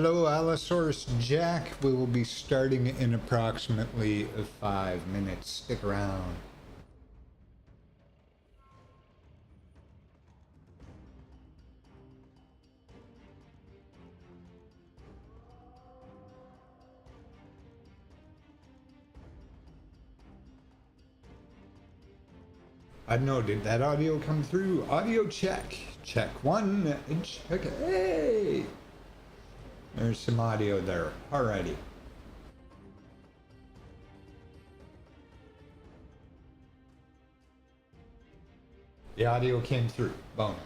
Hello, Allosaurus Jack. We will be starting in approximately 5 minutes. Stick around. I don't know, did that audio come through? Audio check. Check one. Check. Hey! There's some audio there. Alrighty. The audio came through. Bonus.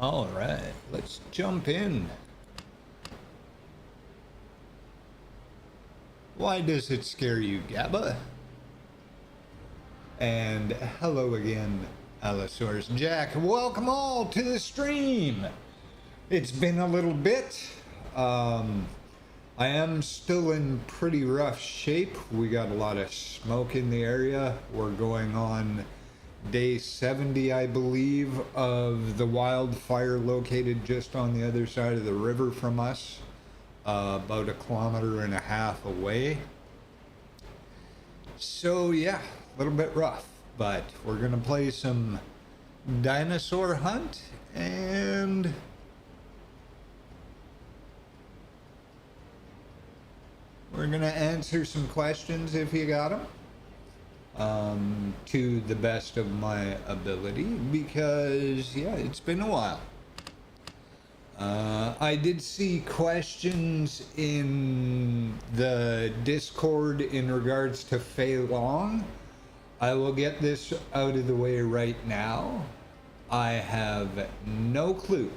All right, let's jump in. Why does it scare you, Gabba? And hello again, Allosaurus Jack. Welcome all to the stream. It's been a little bit. I am still in pretty rough shape. We got a lot of smoke in the area. We're going on day 70, I believe, of the wildfire located just on the other side of the river from us, about 1.5 kilometers away. So yeah, a little bit rough, but we're gonna play some dinosaur hunt, and we're gonna answer some questions if you got them, to the best of my ability, because yeah, it's been a while. I did see questions in the Discord in regards to Fei Long. I will get this out of the way right now. I have no clue.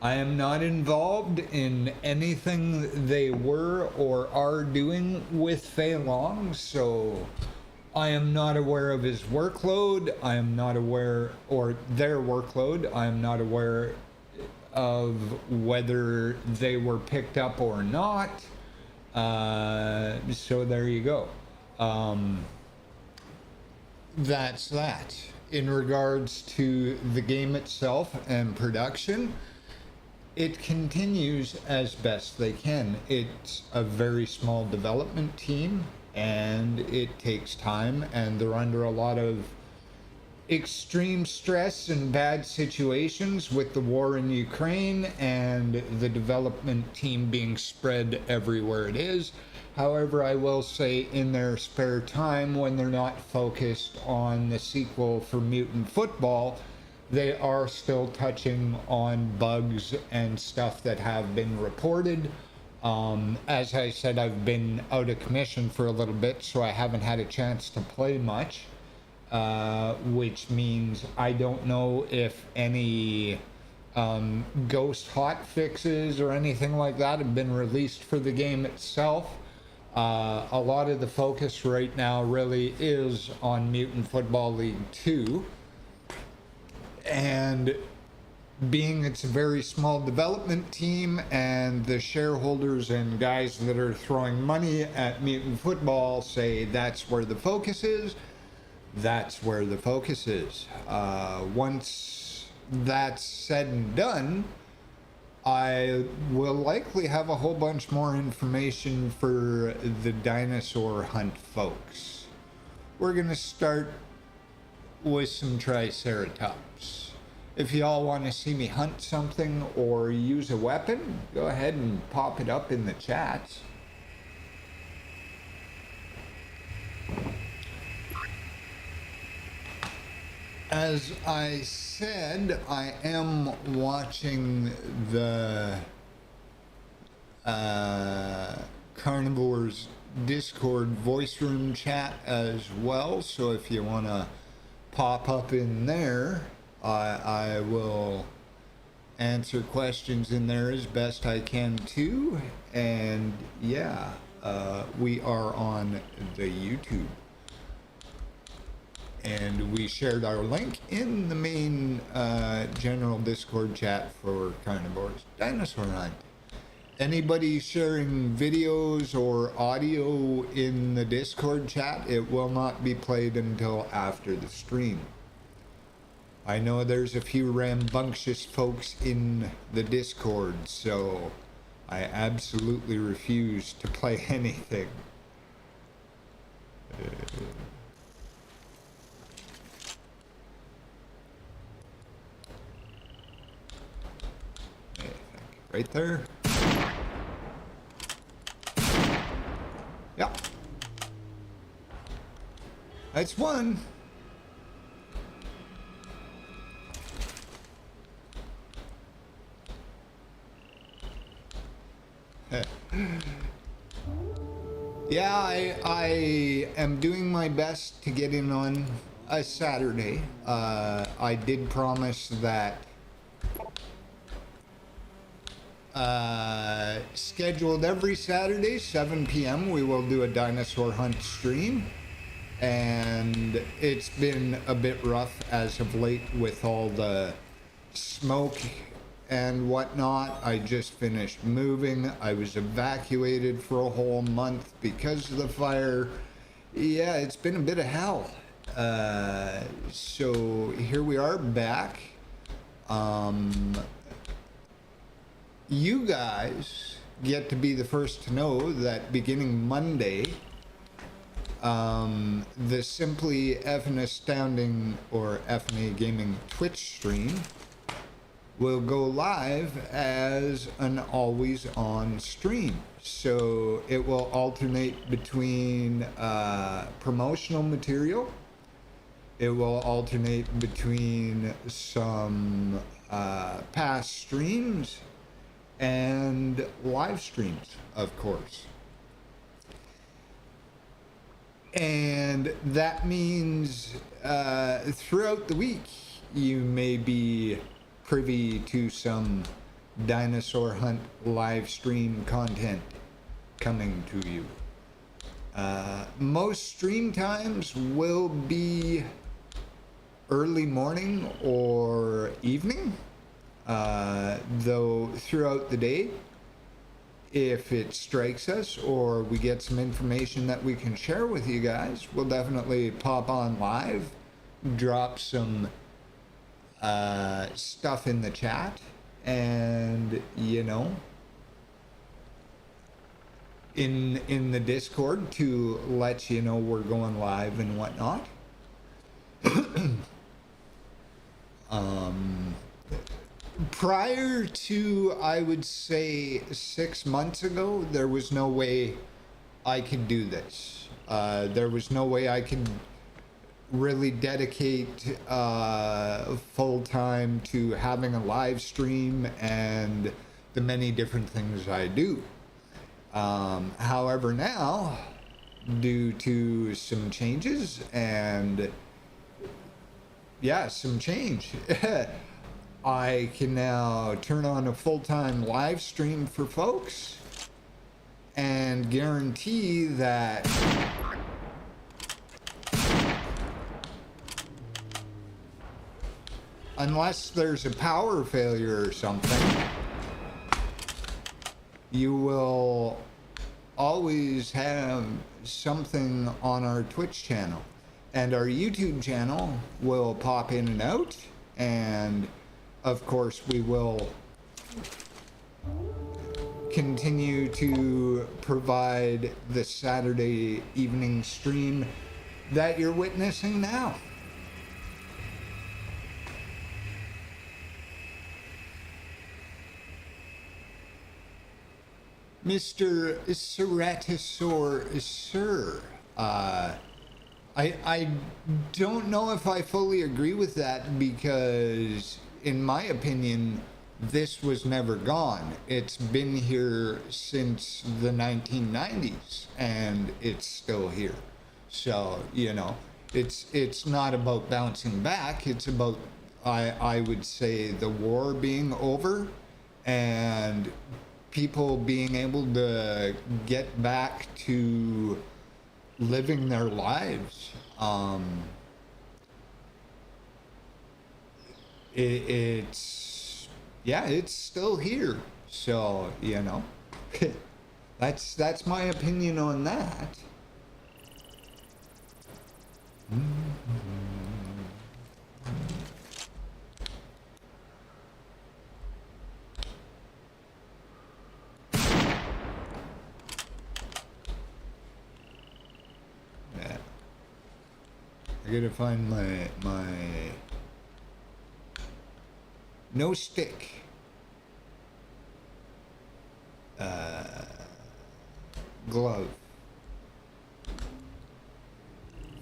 I am not involved in anything they were or are doing with Fei Long, so I am not aware of his workload. I am not aware, or their workload. I am not aware of whether they were picked up or not. So there you go. That's that. In regards to the game itself and production, it continues as best they can. It's a very small development team, and it takes time, and they're under a lot of extreme stress and bad situations with the war in Ukraine and the development team being spread everywhere it is. However, I will say in their spare time, when they're not focused on the sequel for Mutant Football, they are still touching on bugs and stuff that have been reported. As I said, I've been out of commission for a little bit, so I haven't had a chance to play much. Which means I don't know if any ghost hot fixes or anything like that have been released for the game itself. A lot of the focus right now really is on Mutant Football League 2. And being it's a very small development team, and the shareholders and guys that are throwing money at Mutant Football say that's where the focus is, that's where the focus is. Once that's said and done, I will likely have a whole bunch more information for the dinosaur hunt folks. We're gonna start with some Triceratops. If y'all want to see me hunt something or use a weapon, go ahead and pop it up in the chat. As I said, I am watching the Carnivores Discord voice room chat as well, so if you want to pop up in there, I will answer questions in there as best I can too. And yeah, we are on the YouTube. And we shared our link in the main general Discord chat for Carnivores Dinosaur Hunt. Anybody sharing videos or audio in the Discord chat, it will not be played until after the stream. I know there's a few rambunctious folks in the Discord, so I absolutely refuse to play anything. Right there. Yeah. That's one. Yeah, I am doing my best to get in on a Saturday. I did promise that scheduled every Saturday, 7 p.m. we will do a dinosaur hunt stream, and it's been a bit rough as of late with all the smoke and whatnot. I just finished moving. I was evacuated for a whole month because of the fire. Yeah, it's been a bit of hell. So here we are back. You guys get to be the first to know that beginning Monday, the Simply Effin Astounding or Effin Gaming Twitch stream will go live as an always on stream. So it will alternate between promotional material. It will alternate between some past streams and live streams, of course. And that means throughout the week, you may be privy to some dinosaur hunt live stream content coming to you. Most stream times will be early morning or evening, though throughout the day, if it strikes us or we get some information that we can share with you guys, we'll definitely pop on live, drop some stuff in the chat, and in the Discord to let you know we're going live and whatnot. Prior to, I would say, 6 months ago, there was no way I could do this. There was no way I could really dedicate full time to having a live stream and the many different things I do. However, now, due to some changes and some change, I can now turn on a full-time live stream for folks and guarantee that unless there's a power failure or something, you will always have something on our Twitch channel. And our YouTube channel will pop in and out. And of course, we will continue to provide the Saturday evening stream that you're witnessing now. Mr. Ceratosaur, sir, I don't know if I fully agree with that, because in my opinion, this was never gone. It's been here since the 1990s, and it's still here. So, it's not about bouncing back. It's about, I would say, the war being over and people being able to get back to living their lives. It's still here. So, that's my opinion on that. I gotta find my no stick glove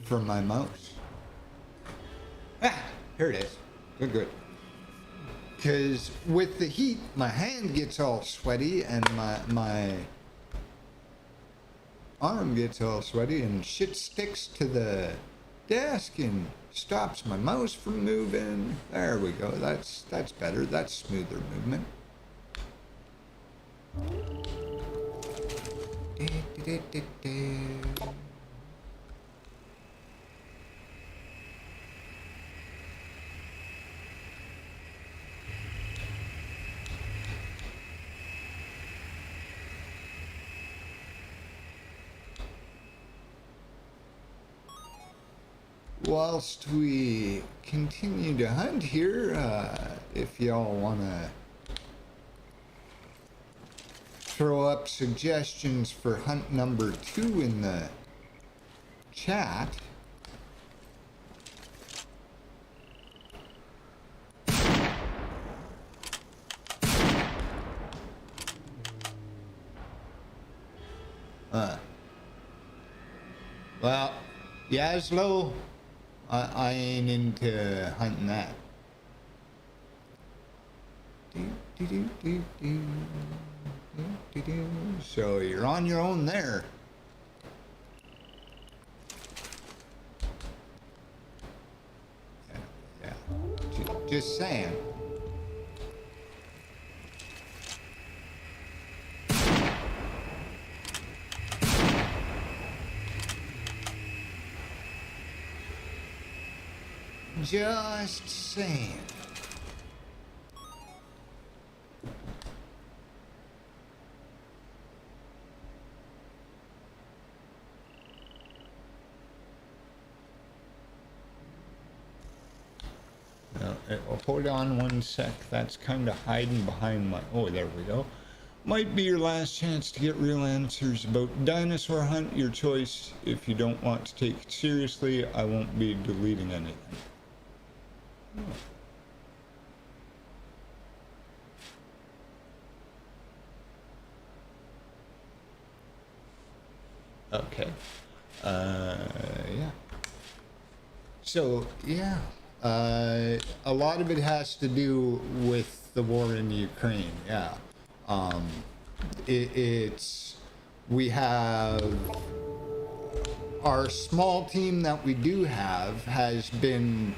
for my mouse. Here it is. Good. Because with the heat, my hand gets all sweaty and my arm gets all sweaty, and shit sticks to the desk and stops my mouse from moving. There we go. That's better. That's smoother movement. whilst we continue to hunt here, if y'all want to throw up suggestions for hunt number 2 in the chat. Well, Yaslo, I ain't into hunting that. So you're on your own there. Yeah. Just saying. Just saying. Hold on one sec. That's kind of hiding behind my... Oh, there we go. Might be your last chance to get real answers about dinosaur hunt. Your choice. If you don't want to take it seriously, I won't be deleting anything. Okay. Yeah. So, yeah. A lot of it has to do with the war in Ukraine, yeah. We have our small team that we do have has been,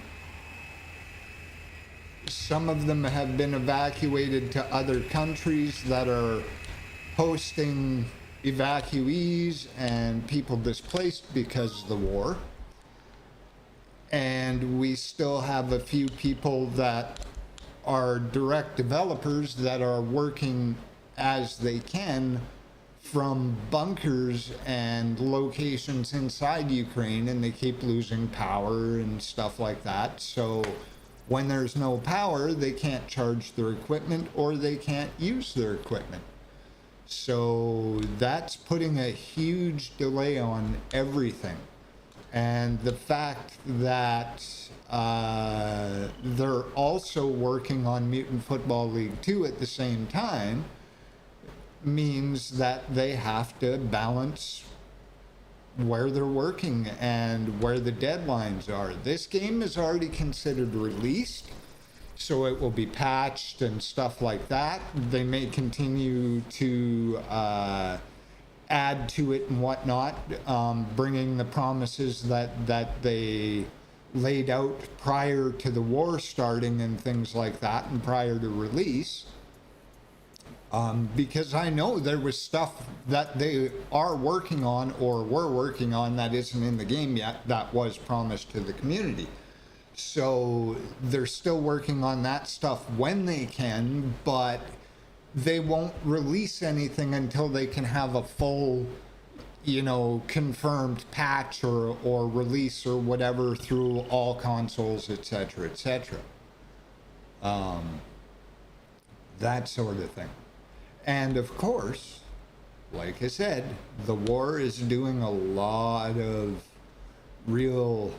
some of them have been evacuated to other countries that are hosting evacuees and people displaced because of the war. And we still have a few people that are direct developers that are working as they can from bunkers and locations inside Ukraine, and they keep losing power and stuff like that. So when there's no power, they can't charge their equipment or they can't use their equipment. So that's putting a huge delay on everything. And the fact that they're also working on Mutant Football League 2 at the same time means that they have to balance where they're working and where the deadlines are. This game is already considered released, so it will be patched and stuff like that. They may continue to add to it and whatnot, bringing the promises that they laid out prior to the war starting and things like that, and prior to release. Because I know there was stuff that they are working on or were working on that isn't in the game yet that was promised to the community. So they're still working on that stuff when they can, but they won't release anything until they can have a full, confirmed patch or release or whatever through all consoles, etc., etc. That sort of thing. And of course, like I said, the war is doing a lot of real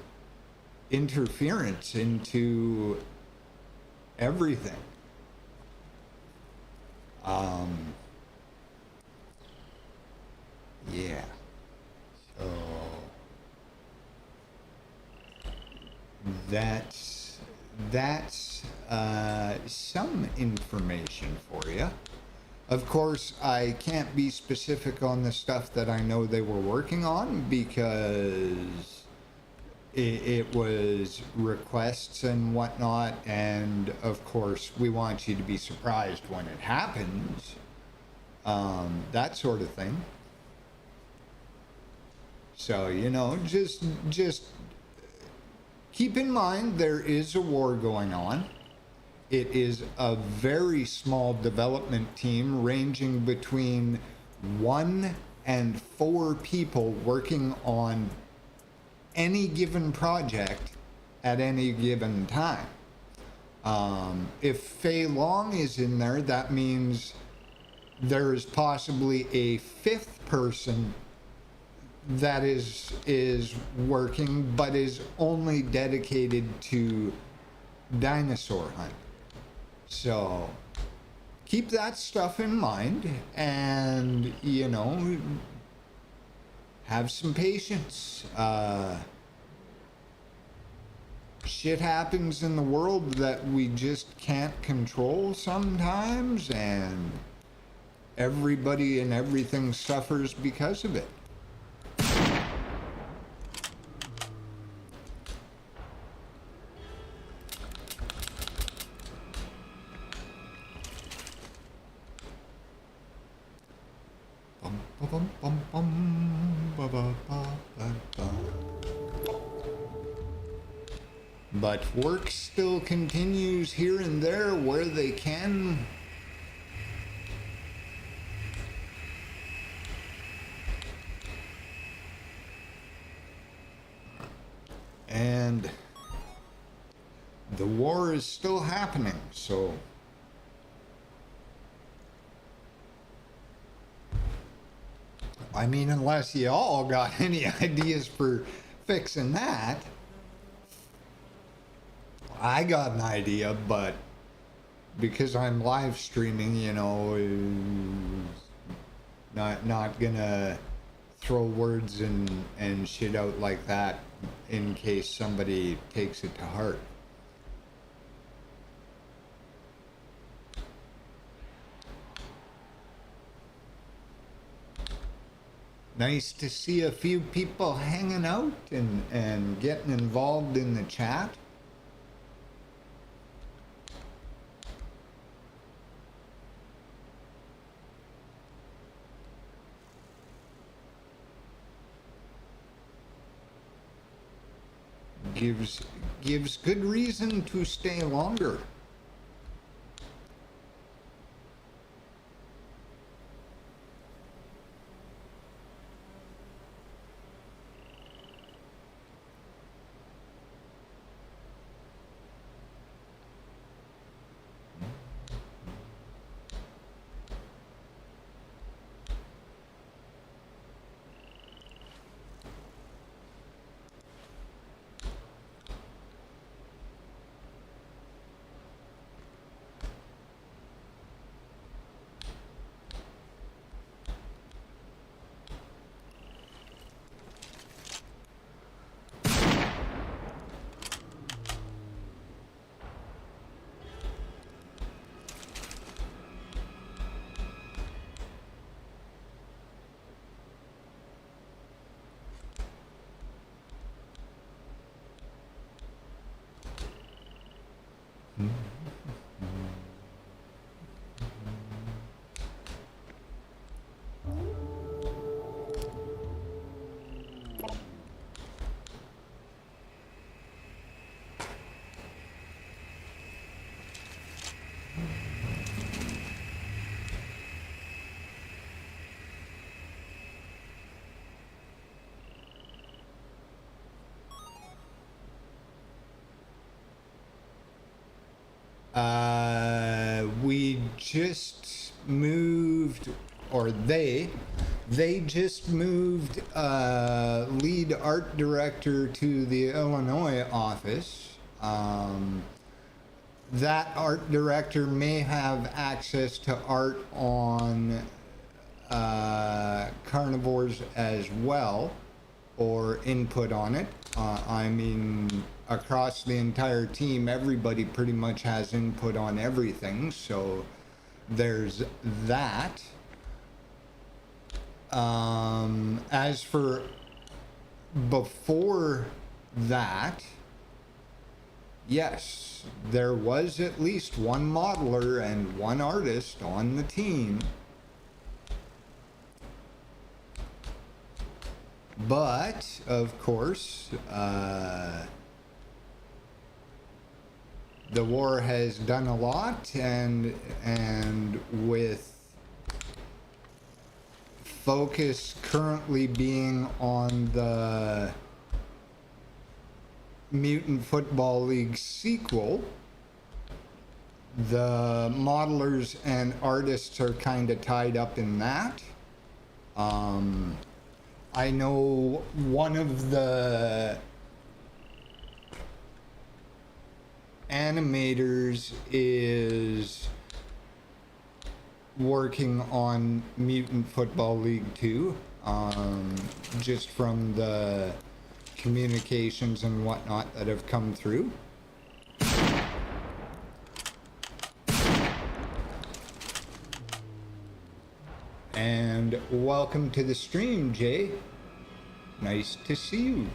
interference into everything. Yeah. So that's some information for you. Of course, I can't be specific on the stuff that I know they were working on because it was requests and whatnot, and of course we want you to be surprised when it happens, that sort of thing. So just keep in mind there is a war going on. It is a very small development team ranging between 1 and 4 people working on any given project at any given time. If Fei Long is in there, that means there is possibly a fifth person that is working, but is only dedicated to dinosaur hunt. So keep that stuff in mind, and you know, have some patience. Shit happens in the world that we just can't control sometimes, and everybody and everything suffers because of it. But work still continues here and there where they can. And the war is still happening, so I mean, unless you all got any ideas for fixing that. I got an idea, but because I'm live streaming, you know, not gonna throw words and shit out like that in case somebody takes it to heart. Nice to see a few people hanging out and getting involved in the chat. Gives good reason to stay longer. We just moved, or they just moved lead art director to the Illinois office. That art director may have access to art on Carnivores as well, or input on it. I mean, across the entire team, everybody pretty much has input on everything, so there's that. As for before that, yes, there was at least one modeler and one artist on the team. But, of course, the war has done a lot, and with focus currently being on the Mutant Football League sequel. The modelers and artists are kind of tied up in that. I know one of the animators is working on Mutant Football League 2, just from the communications and whatnot that have come through. And welcome to the stream, Jay. Nice to see you.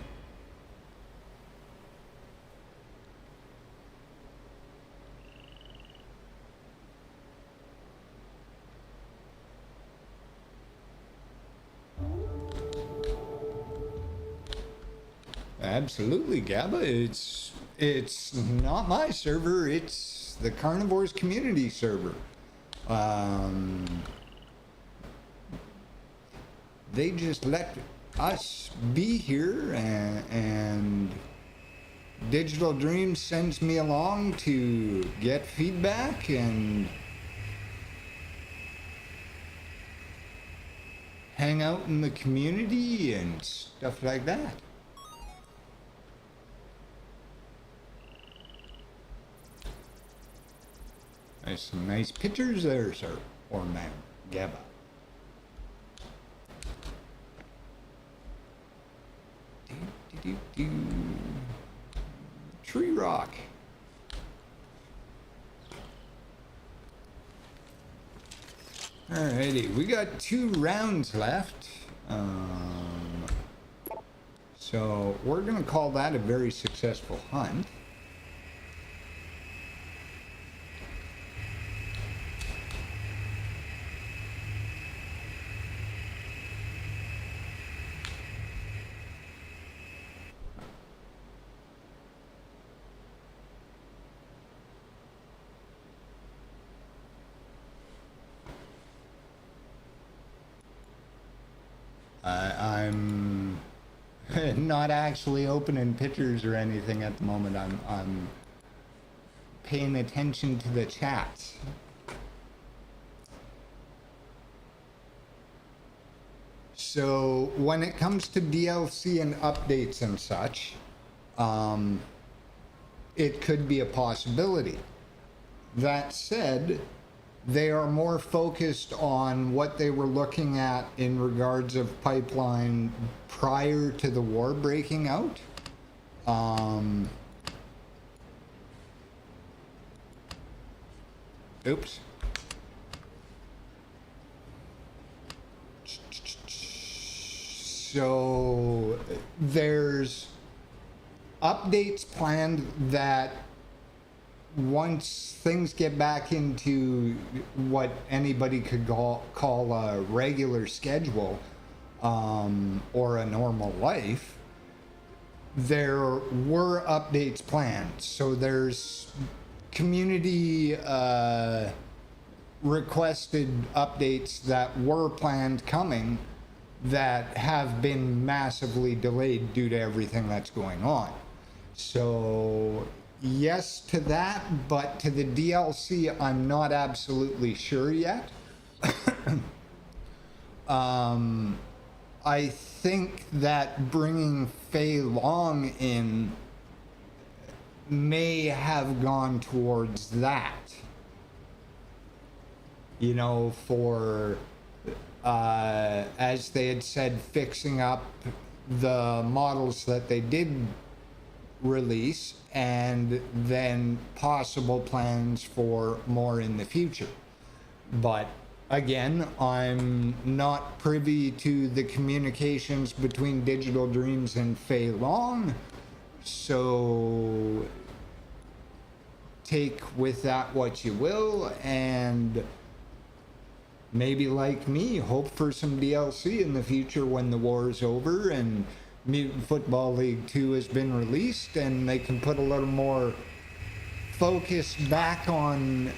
Absolutely, Gabba. It's not my server. It's the Carnivores community server. They just let us be here, and Digital Dreams sends me along to get feedback and hang out in the community and stuff like that. There's some nice pictures there, sir, or ma'am, Gabba. Tree rock. Alrighty, we got 2 rounds left. So we're gonna call that a very successful hunt. I'm not actually opening pictures or anything at the moment. I'm paying attention to the chat. So when it comes to DLC and updates and such, it could be a possibility. That said, they are more focused on what they were looking at in regards of pipeline prior to the war breaking out. Oops. So there's updates planned that once things get back into what anybody could call a regular schedule, or a normal life, there were updates planned. So there's community requested updates that were planned coming that have been massively delayed due to everything that's going on. So yes to that, but to the DLC, I'm not absolutely sure yet. I think that bringing Fei Long in may have gone towards that. You know, for, as they had said, fixing up the models that they did release, and then possible plans for more in the future. But again, I'm not privy to the communications between Digital Dreams and Fei Long, so take with that what you will, and maybe, like me, hope for some DLC in the future when the war is over and Mutant Football League 2 has been released, and they can put a little more focus back on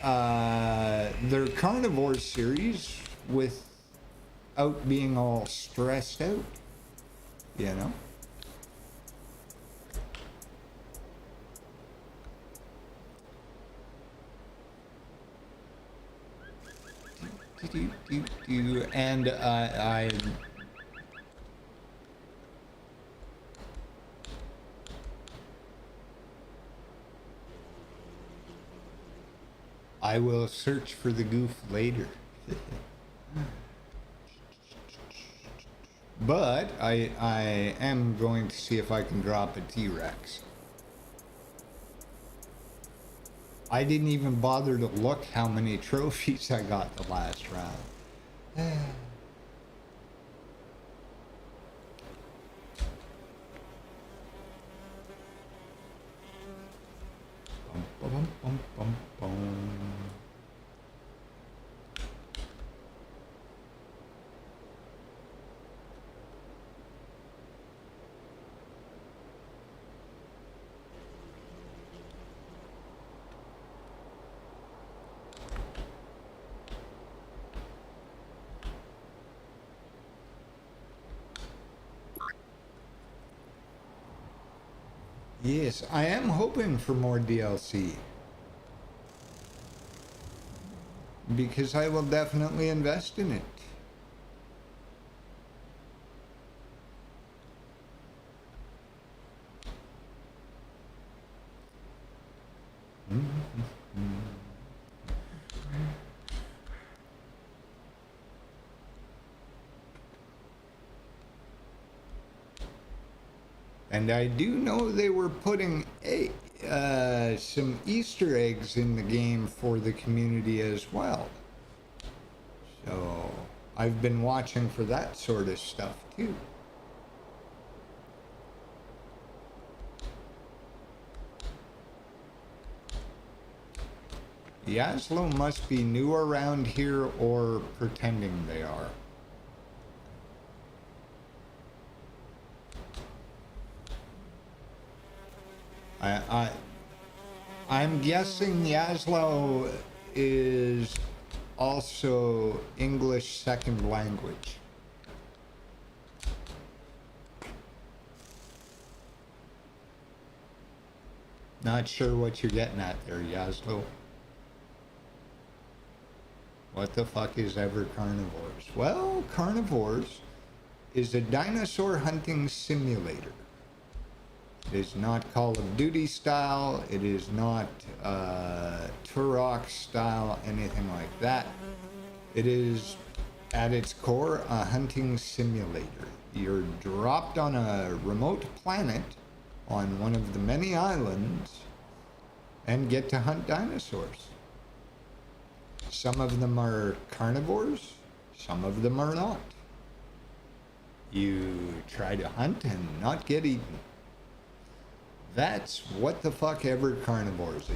their Carnivores series without being all stressed out, you know? And I will search for the goof later. But I am going to see if I can drop a T-Rex. I didn't even bother to look how many trophies I got the last round. Bum, bum, bum, bum, bum. Yes, I am hoping for more DLC. Because I will definitely invest in it. And I do know they were putting some Easter eggs in the game for the community as well. So I've been watching for that sort of stuff too. Yaslo must be new around here or pretending they are. I'm guessing Yaslo is also English second language. Not sure what you're getting at there, Yaslo. What the fuck is ever Carnivores? Well, Carnivores is a dinosaur hunting simulator. It is not Call of Duty style. It is not Turok style, anything like that. It is, at its core, a hunting simulator. You're dropped on a remote planet on one of the many islands and get to hunt dinosaurs. Some of them are carnivores, some of them are not. You try to hunt and not get eaten. That's what the fuck ever Carnivores is.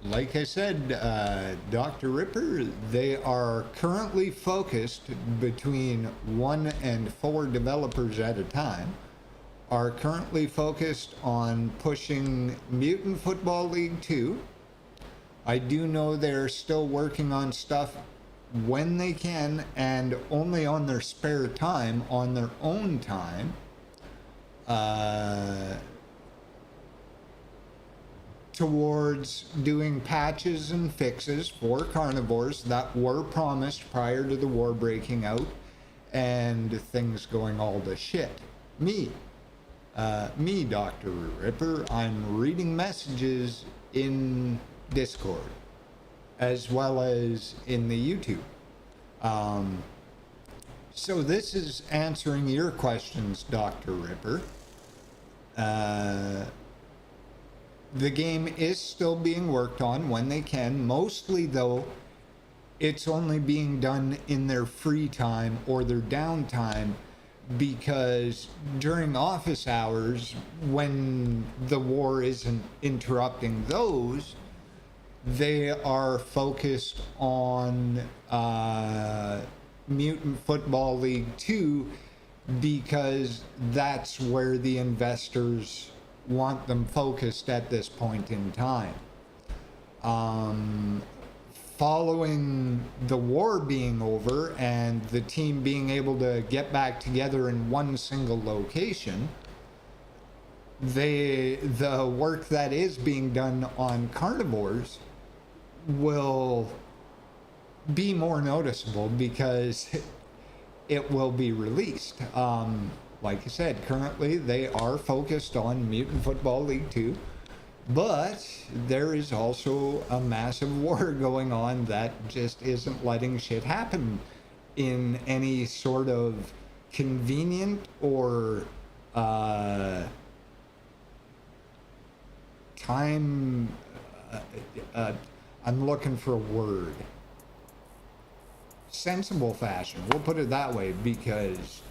Like I said, Dr. Ripper, they are currently focused between 1 and 4 developers at a time, are currently focused on pushing Mutant Football League 2. I do know they're still working on stuff when they can and only on their spare time, on their own time. Towards doing patches and fixes for Carnivores that were promised prior to the war breaking out and things going all to shit. Me, Dr. Ripper, I'm reading messages in Discord as well as in the YouTube. So this is answering your questions, Dr. Ripper. The game is still being worked on when they can. Mostly, though, it's only being done in their free time or their downtime because during office hours, when the war isn't interrupting those, they are focused on Mutant Football League 2 because that's where the investors want them focused at this point in time. Following the war being over and the team being able to get back together in one single location, the work that is being done on carnivores will be more noticeable because it will be released. Like I said, currently they are focused on Mutant Football League 2. But there is also a massive war going on that just isn't letting shit happen in any sort of convenient or time. I'm looking for a word. Sensible fashion. We'll put it that way, because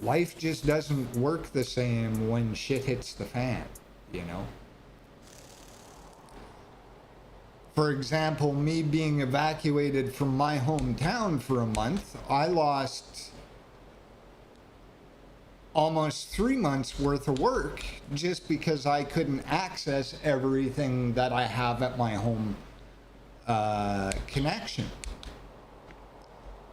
life just doesn't work the same when shit hits the fan, you know? For example, me being evacuated from my hometown for a month, I lost almost 3 months worth of work just because I couldn't access everything that I have at my home connection.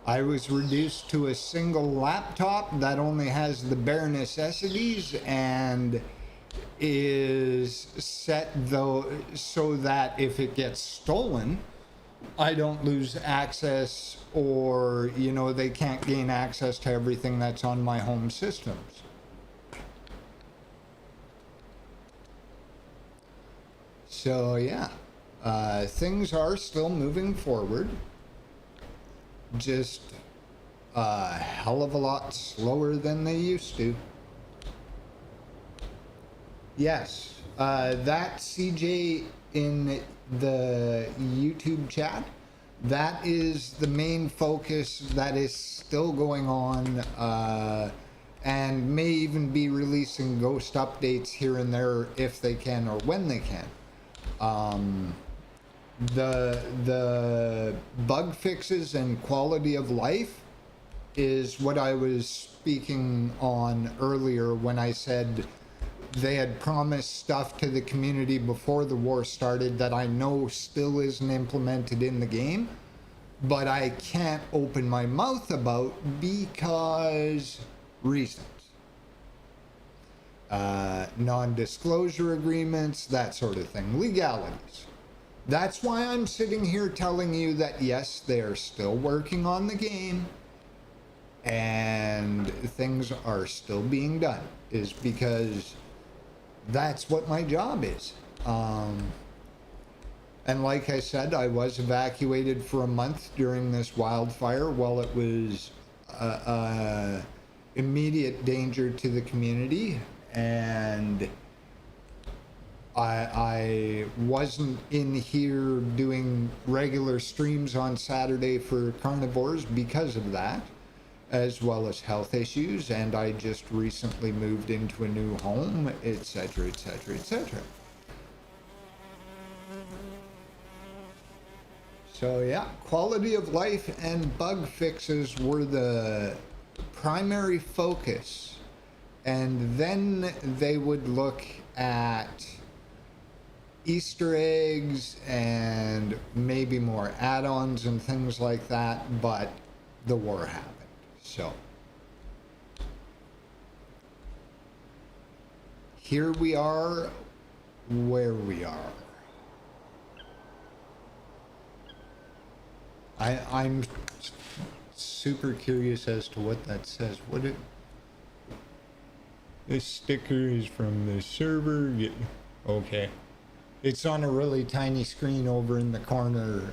I was reduced to a single laptop that only has the bare necessities and is set though so that if it gets stolen, I don't lose access, or they can't gain access to everything that's on my home systems. So yeah, things are still moving forward, just a hell of a lot slower than they used to. Yes, that CJ in the YouTube chat, that is the main focus that is still going on, and may even be releasing ghost updates here and there if they can or when they can. The bug fixes and quality of life is what I was speaking on earlier when I said they had promised stuff to the community before the war started that I know still isn't implemented in the game, but I can't open my mouth about because reasons. Non-disclosure agreements, that sort of thing, legalities. That's why I'm sitting here telling you that yes, they are still working on the game and things are still being done, is because that's what my job is. And like I said, I was evacuated for a month during this wildfire while it was immediate danger to the community, and I wasn't in here doing regular streams on Saturday for Carnivores because of that, as well as health issues, and I just recently moved into a new home, etc., etc., etc. So yeah, quality of life and bug fixes were the primary focus, and then they would look at Easter eggs and maybe more add-ons and things like that, but the war happened. So here we are where we are. I'm super curious as to what that says. This sticker is from the server. Okay. It's on a really tiny screen over in the corner,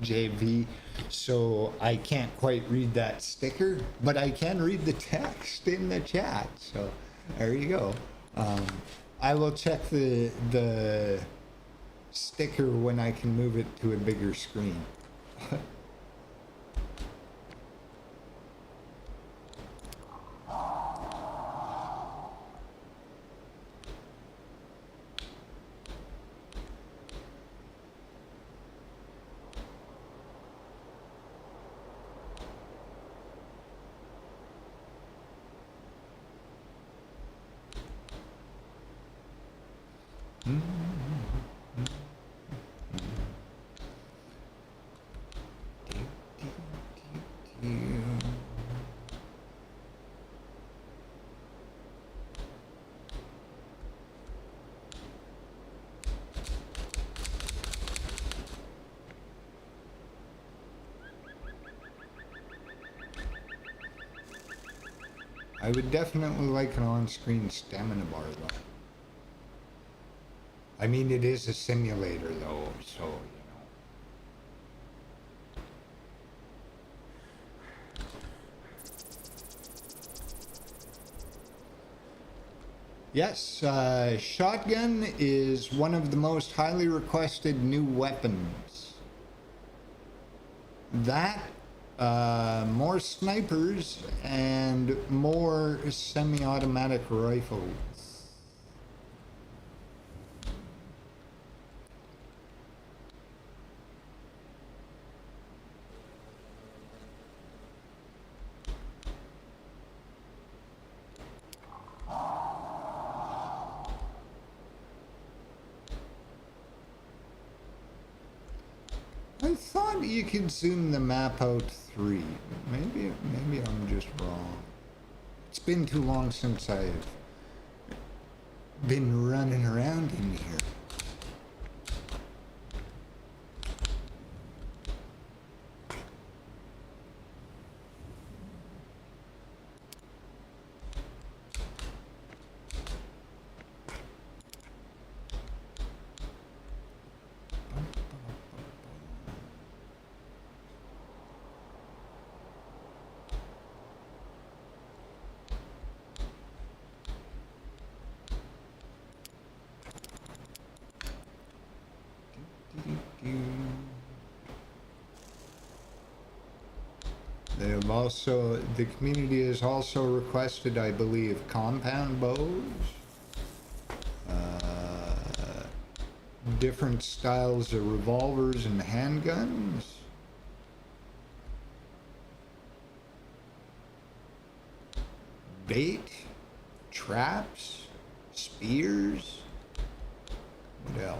JV, so I can't quite read that sticker, but I can read the text in the chat, so there you go. I will check the sticker when I can move it to a bigger screen. I would definitely like an on-screen stamina bar, though. I mean, it is a simulator, though, so, you know. Yes, shotgun is one of the most highly requested new weapons. That, more snipers and more semi-automatic rifles. I thought you could zoom the map out 3. Maybe I'm just wrong. It's been too long since I've been running around in here. They have also, the community has also requested, I believe, compound bows, different styles of revolvers and handguns. Bait, traps, spears. What else?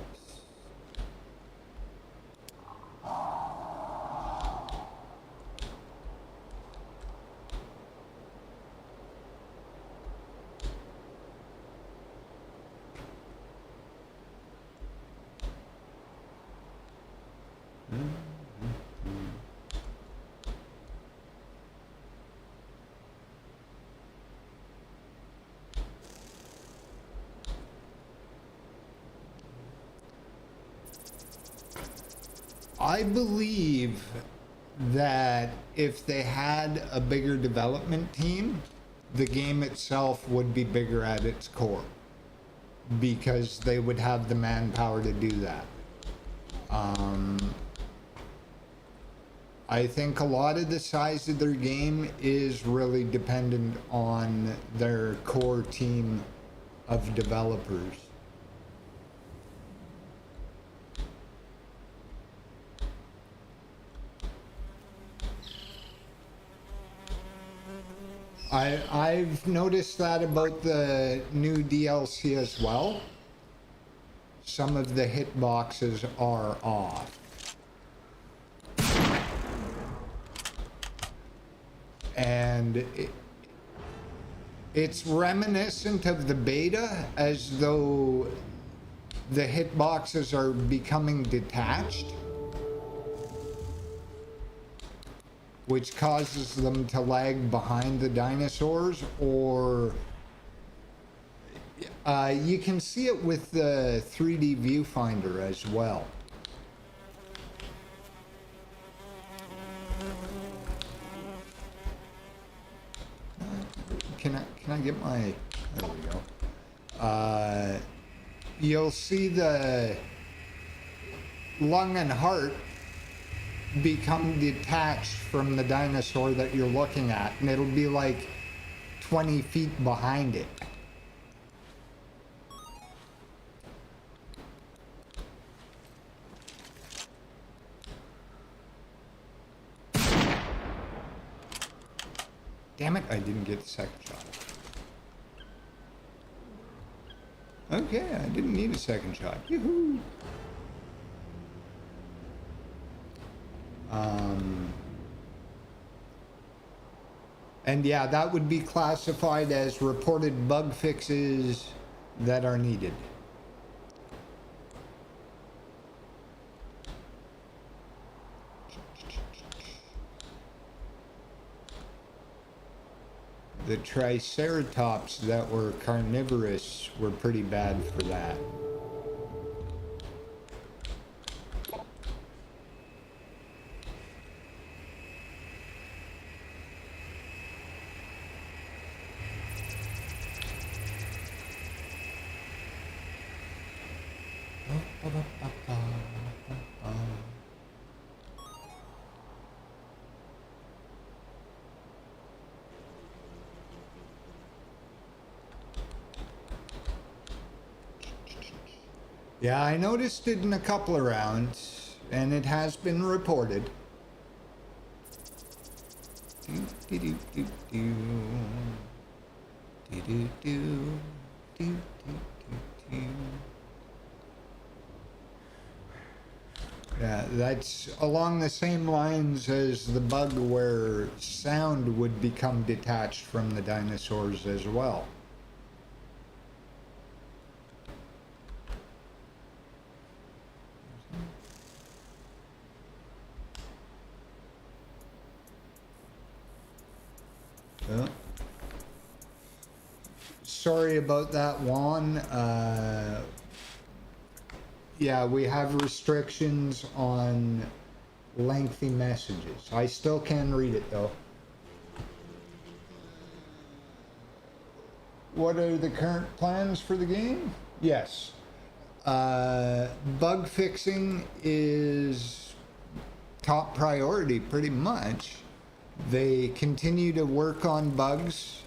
I believe that if they had a bigger development team, the game itself would be bigger at its core, because they would have the manpower to do that. I think a lot of the size of their game is really dependent on their core team of developers. I've noticed that about the new DLC as well. Some of the hitboxes are off. And it's reminiscent of the beta, as though the hitboxes are becoming detached, which causes them to lag behind the dinosaurs, or you can see it with the 3D viewfinder as well. Can I get my, there we go. You'll see the lung and heart become detached from the dinosaur that you're looking at, and it'll be like 20 feet behind it. Damn it, I didn't get the second shot. Okay, I didn't need a second shot. Yoo-hoo! And yeah, that would be classified as reported bug fixes that are needed. The Triceratops that were carnivorous were pretty bad for that. Yeah, I noticed it in a couple of rounds, and it has been reported. Yeah, that's along the same lines as the bug where sound would become detached from the dinosaurs as well. Sorry about that, Juan. Yeah, we have restrictions on lengthy messages. I still can read it though. What are the current plans for the game? Yes. Bug fixing is top priority pretty much. They continue to work on bugs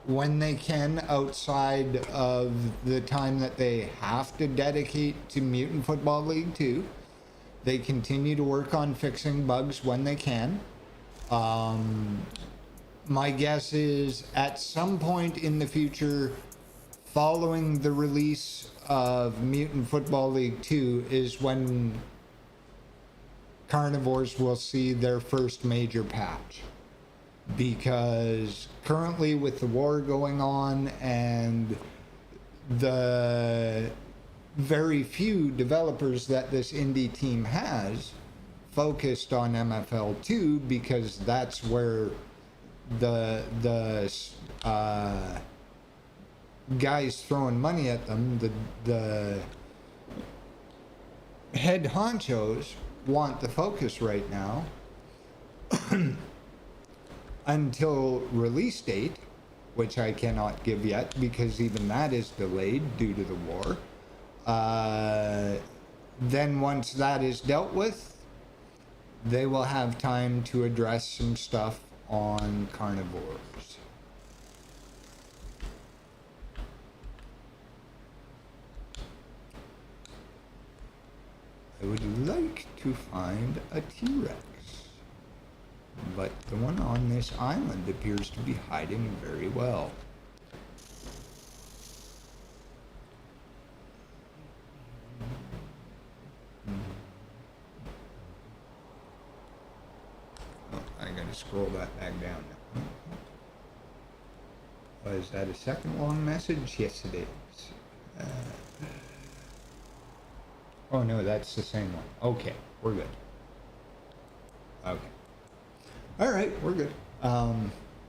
when they can outside of the time that they have to dedicate to Mutant Football League 2. They continue to work on fixing bugs when they can. My guess is at some point in the future, following the release of Mutant Football League 2 is when Carnivores will see their first major patch. Because currently with the war going on and the very few developers that this indie team has focused on MFL2 because that's where the guys throwing money at them, the head honchos want the focus right now. Until release date, which I cannot give yet because even that is delayed due to the war. Then once that is dealt with, they will have time to address some stuff on Carnivores. I would like to find a T-Rex. But the one on this island appears to be hiding very well. Oh, I gotta scroll that back down now. Was that a second long message? Yes, it is. Oh no, that's the same one. Okay, we're good. Okay. All right, we're good.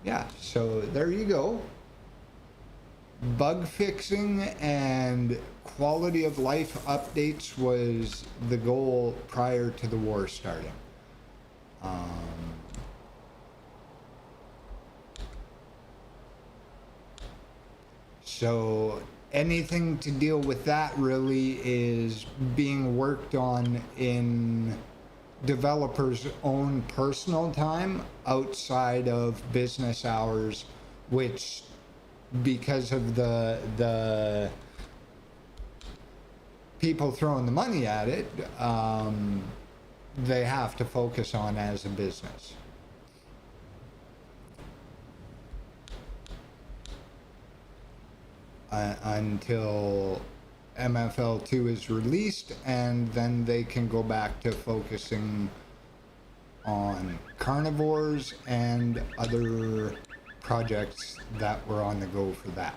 Yeah, so there you go. Bug fixing and quality of life updates was the goal prior to the war starting. So anything to deal with that really is being worked on in developers' own personal time outside of business hours, which because of the people throwing the money at it, they have to focus on as a business. until MFL2 is released, and then they can go back to focusing on carnivores and other projects that were on the go for that,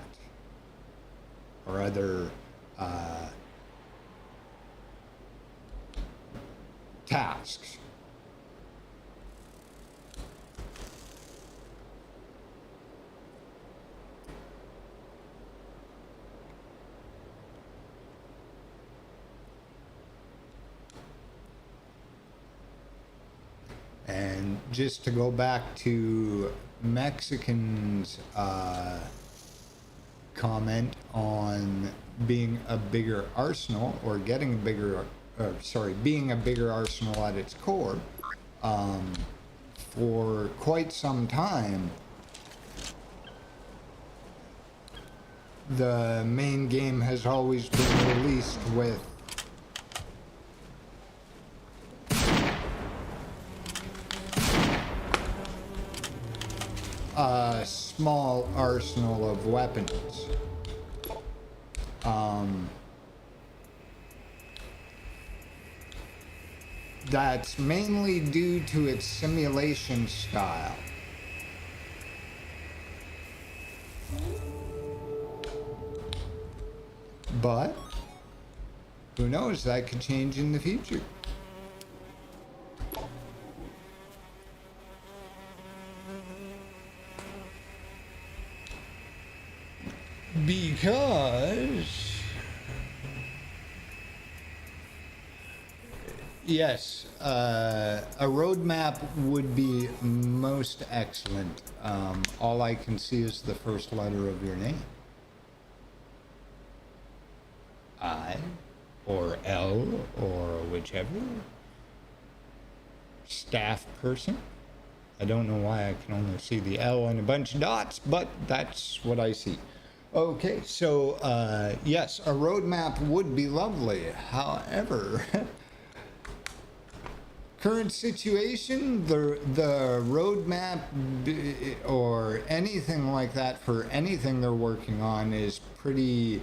or other tasks. And just to go back to Mexicans' comment on being a bigger arsenal, or getting a bigger, being a bigger arsenal at its core, for quite some time, the main game has always been released with a small arsenal of weapons. That's mainly due to its simulation style. But who knows, that could change in the future. Because yes, a roadmap would be most excellent. All I can see is the first letter of your name. I, or L, or whichever. Staff person. I don't know why I can only see the L and a bunch of dots, but that's what I see. Okay, so yes, a roadmap would be lovely. However, current situation, the roadmap or anything like that for anything they're working on is pretty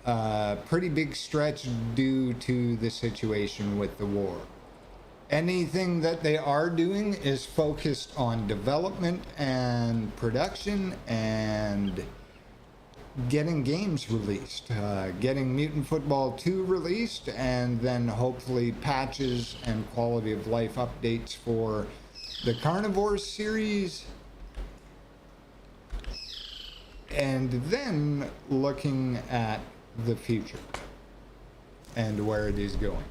big stretch due to the situation with the war. Anything that they are doing is focused on development and production and getting games released, getting Mutant Football 2 released, and then hopefully patches and quality of life updates for the Carnivores series, and then looking at the future and where it is going.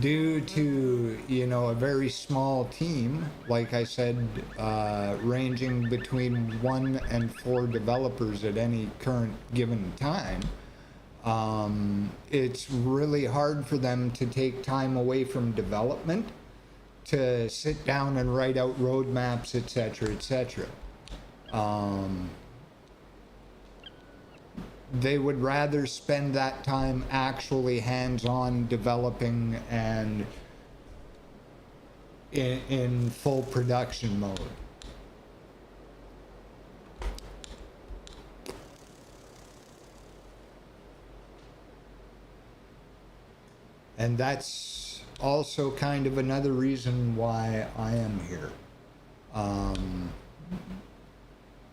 Due to, you know, a very small team, like I said, ranging between 1 and 4 developers at any current given time, it's really hard for them to take time away from development to sit down and write out roadmaps, etc., etc. They would rather spend that time actually hands-on developing and in full production mode. And that's also kind of another reason why I am here.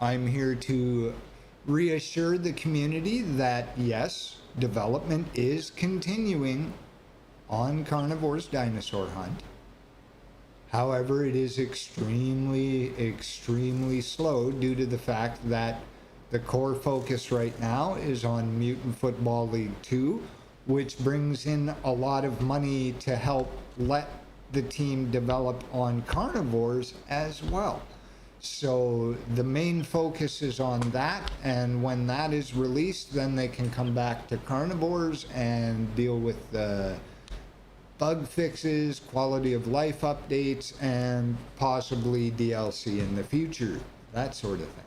I'm here to reassure the community that yes, development is continuing on Carnivore's Dinosaur Hunt. However, it is extremely slow due to the fact that the core focus right now is on Mutant Football League 2, which brings in a lot of money to help let the team develop on Carnivores as well. So the main focus is on that, and when that is released, then they can come back to Carnivores and deal with the bug fixes, quality of life updates, and possibly DLC in the future, that sort of thing.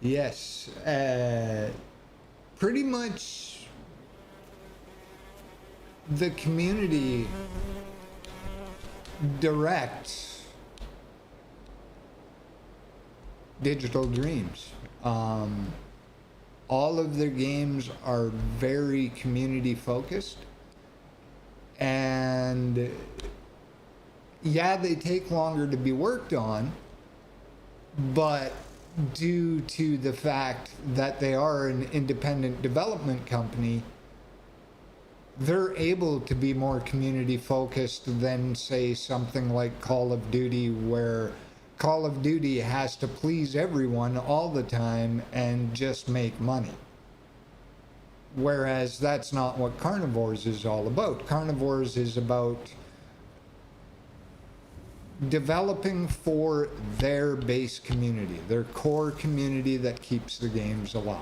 Yes, pretty much the community directs Digital Dreams. All of their games are very community focused, and yeah, they take longer to be worked on, but due to the fact that they are an independent development company, they're able to be more community focused than, say, something like Call of Duty, where Call of Duty has to please everyone all the time and just make money. Whereas that's not what Carnivores is all about. Carnivores is about developing for their base community, their core community that keeps the games alive.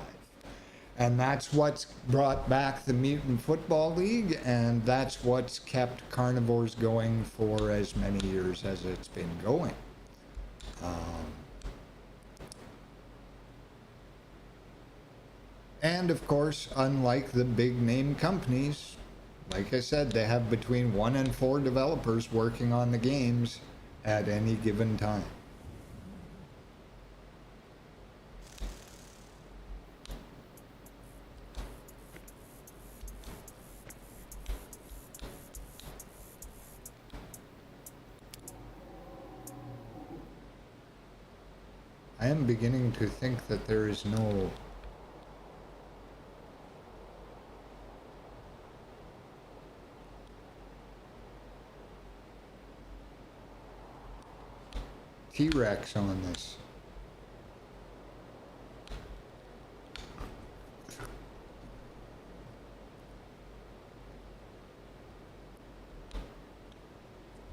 And that's what's brought back the Mutant Football League, and that's what's kept Carnivores going for as many years as it's been going. And of course, unlike the big name companies, like I said, they have between 1 and 4 developers working on the games at any given time. I am beginning to think that there is no T-Rex on this.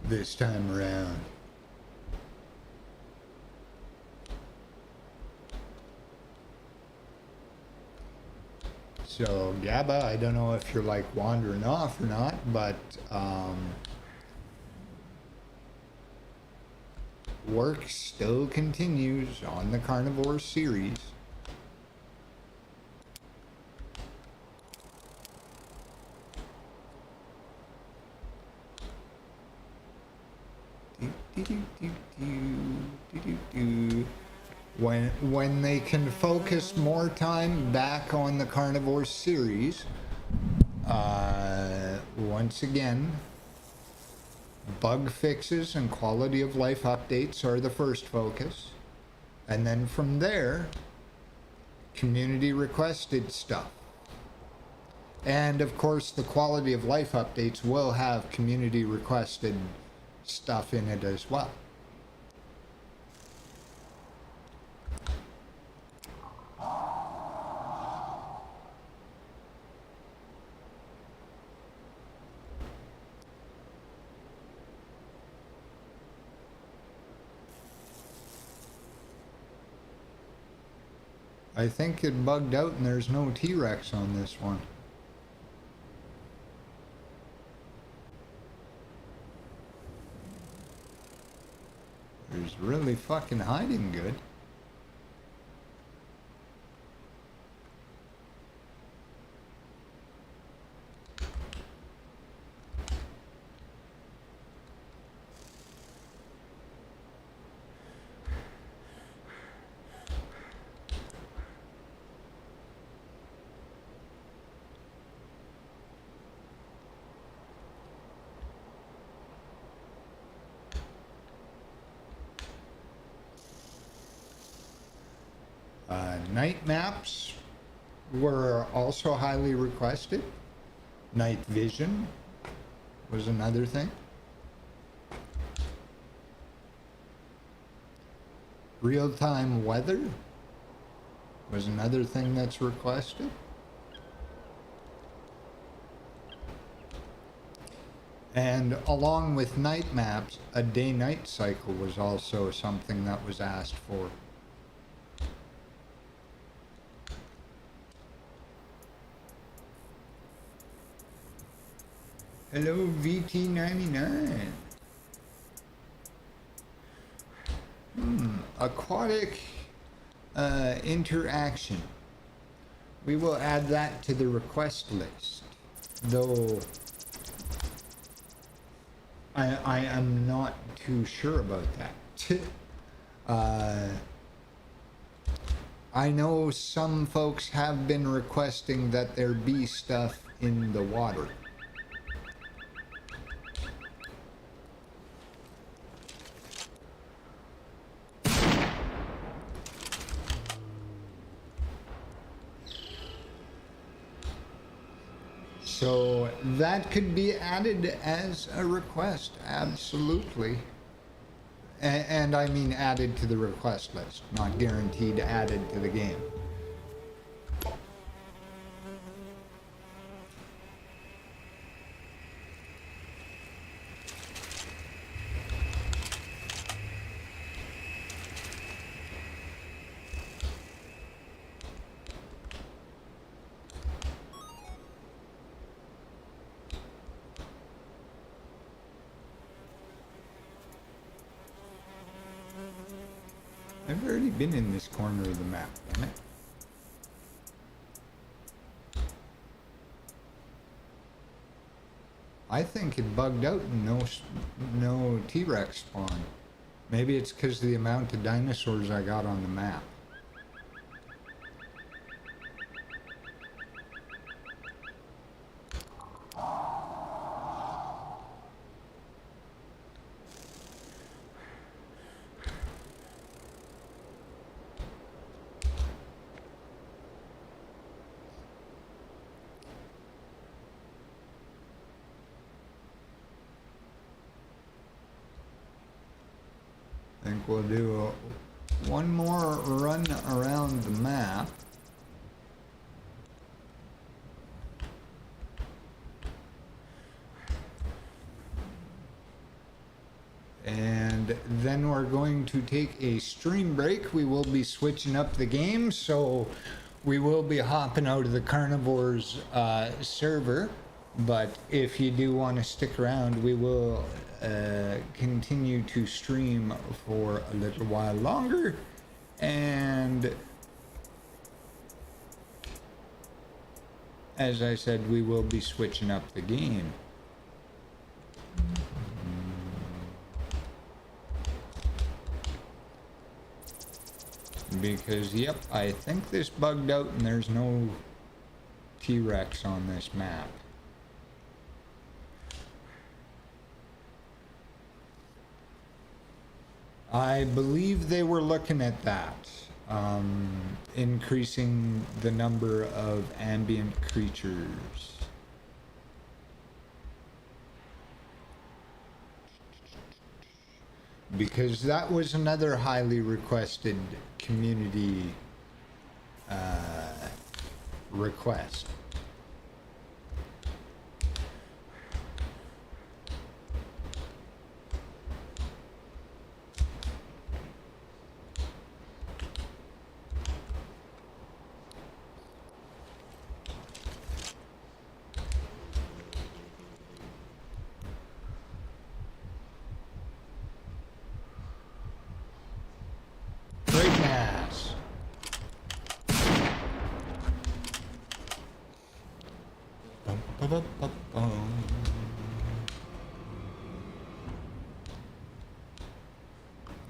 This time around. So, Gabba, I don't know if you're like wandering off or not, but work still continues on the Carnivore series. When they can focus more time back on the Carnivore series, once again, bug fixes and quality of life updates are the first focus. And then from there, community requested stuff. And of course, the quality of life updates will have community requested stuff in it as well. I think it bugged out and there's no T-Rex on this one. He's really fucking hiding good. Night maps were also highly requested. Night vision was another thing. Real-time weather was another thing that's requested. And along with night maps, a day-night cycle was also something that was asked for. Hello, VT99. Aquatic interaction. We will add that to the request list, though I am not too sure about that. I know some folks have been requesting that there be stuff in the water. So that could be added as a request, absolutely. And I mean added to the request list, not guaranteed added to the game. I've already been in this corner of the map, damn it. I think it bugged out and no T-Rex spawn. Maybe it's because of the amount of dinosaurs I got on the map. I think we'll do one more run around the map. And then we're going to take a stream break. We will be switching up the game, so we will be hopping out of the Carnivores server. But if you do want to stick around, we will continue to stream for a little while longer. And as I said, we will be switching up the game. Because, yep, I think this bugged out and there's no T-Rex on this map. I believe they were looking at that, increasing the number of ambient creatures. Because that was another highly requested community request.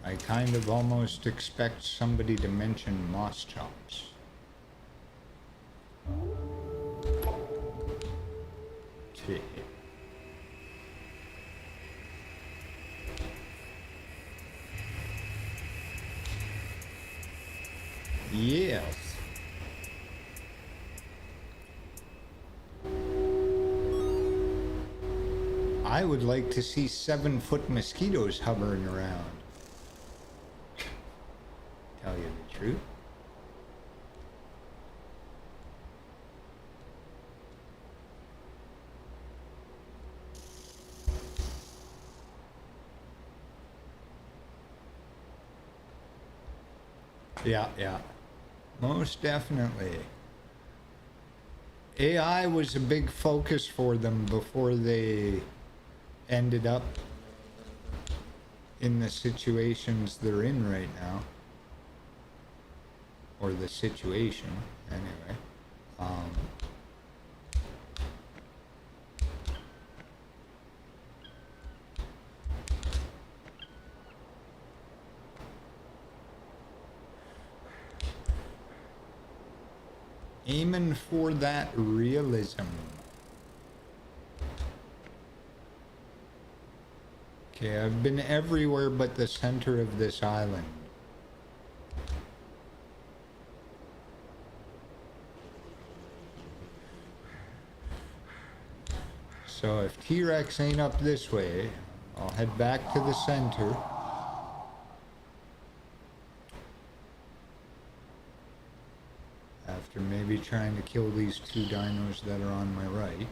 I kind of almost expect somebody to mention moss chops. Yes. I would like to see 7-foot mosquitoes hovering around. Tell you the truth. Yeah. Most definitely. AI was a big focus for them before they ended up in the situations they're in right now. or the situation, anyway. Aiming for that realism. Okay, I've been everywhere but the center of this island. So if T-Rex ain't up this way, I'll head back to the center. After maybe trying to kill these two dinos that are on my right.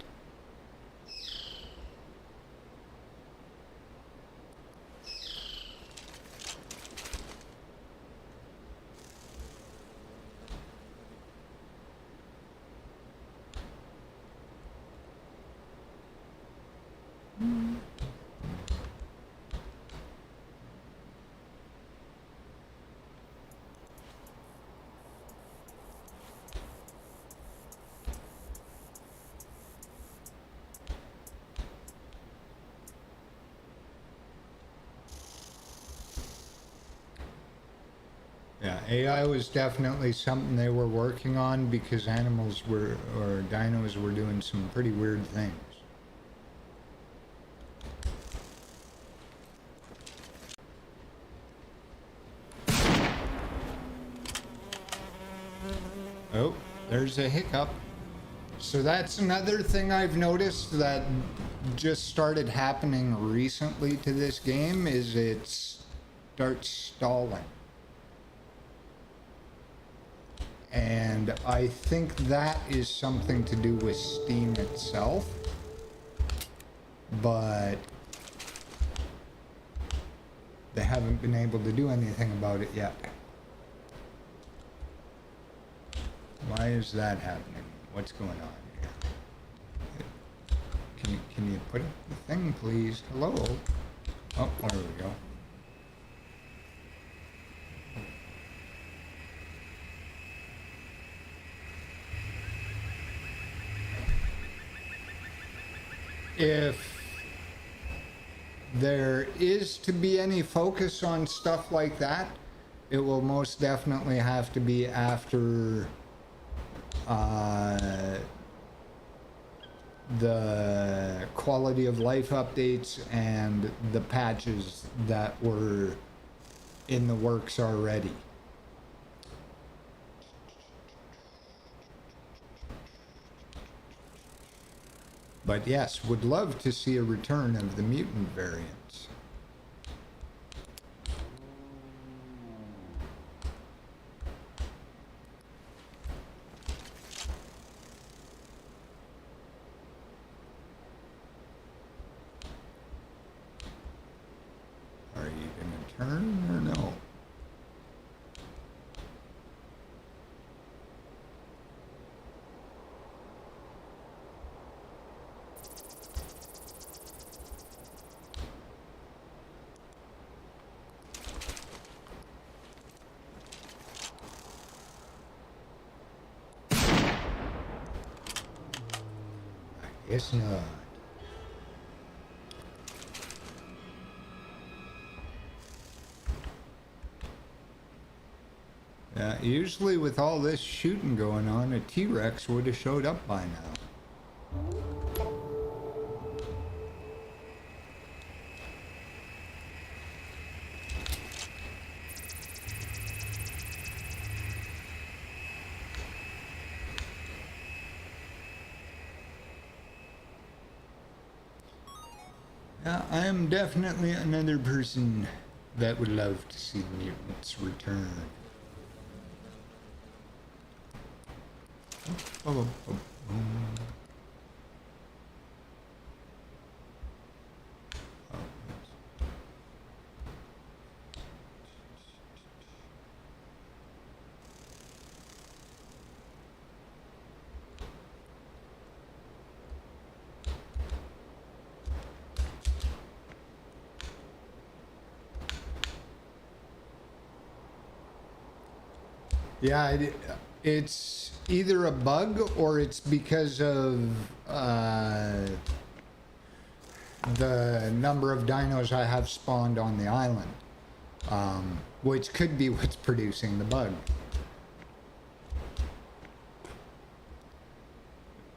Yeah, AI was definitely something they were working on because animals were, or dinos were doing some pretty weird things. Oh, there's a hiccup. So that's another thing I've noticed that just started happening recently to this game is it starts stalling. And I think that is something to do with Steam itself, but they haven't been able to do anything about it yet. Why is that happening? What's going on here? Can you put up the thing, please? Hello? Oh, there we go. If there is to be any focus on stuff like that, it will most definitely have to be after the quality of life updates and the patches that were in the works already. But yes, would love to see a return of the mutant variants. Are you gonna turn or no? Guess not. Usually with all this shooting going on, a T-Rex would have showed up by now. I am definitely another person that would love to see the mutants return. Yeah, it's either a bug or it's because of the number of dinos I have spawned on the island, which could be what's producing the bug.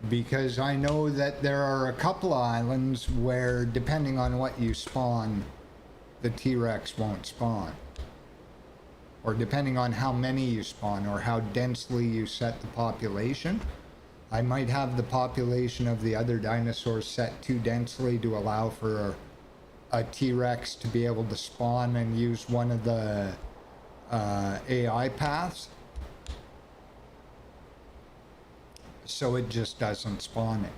Because I know that there are a couple of islands where, depending on what you spawn, the T-Rex won't spawn. Or depending on how many you spawn or how densely you set the population. I might have the population of the other dinosaurs set too densely to allow for a T-Rex to be able to spawn and use one of the AI paths. So it just doesn't spawn it.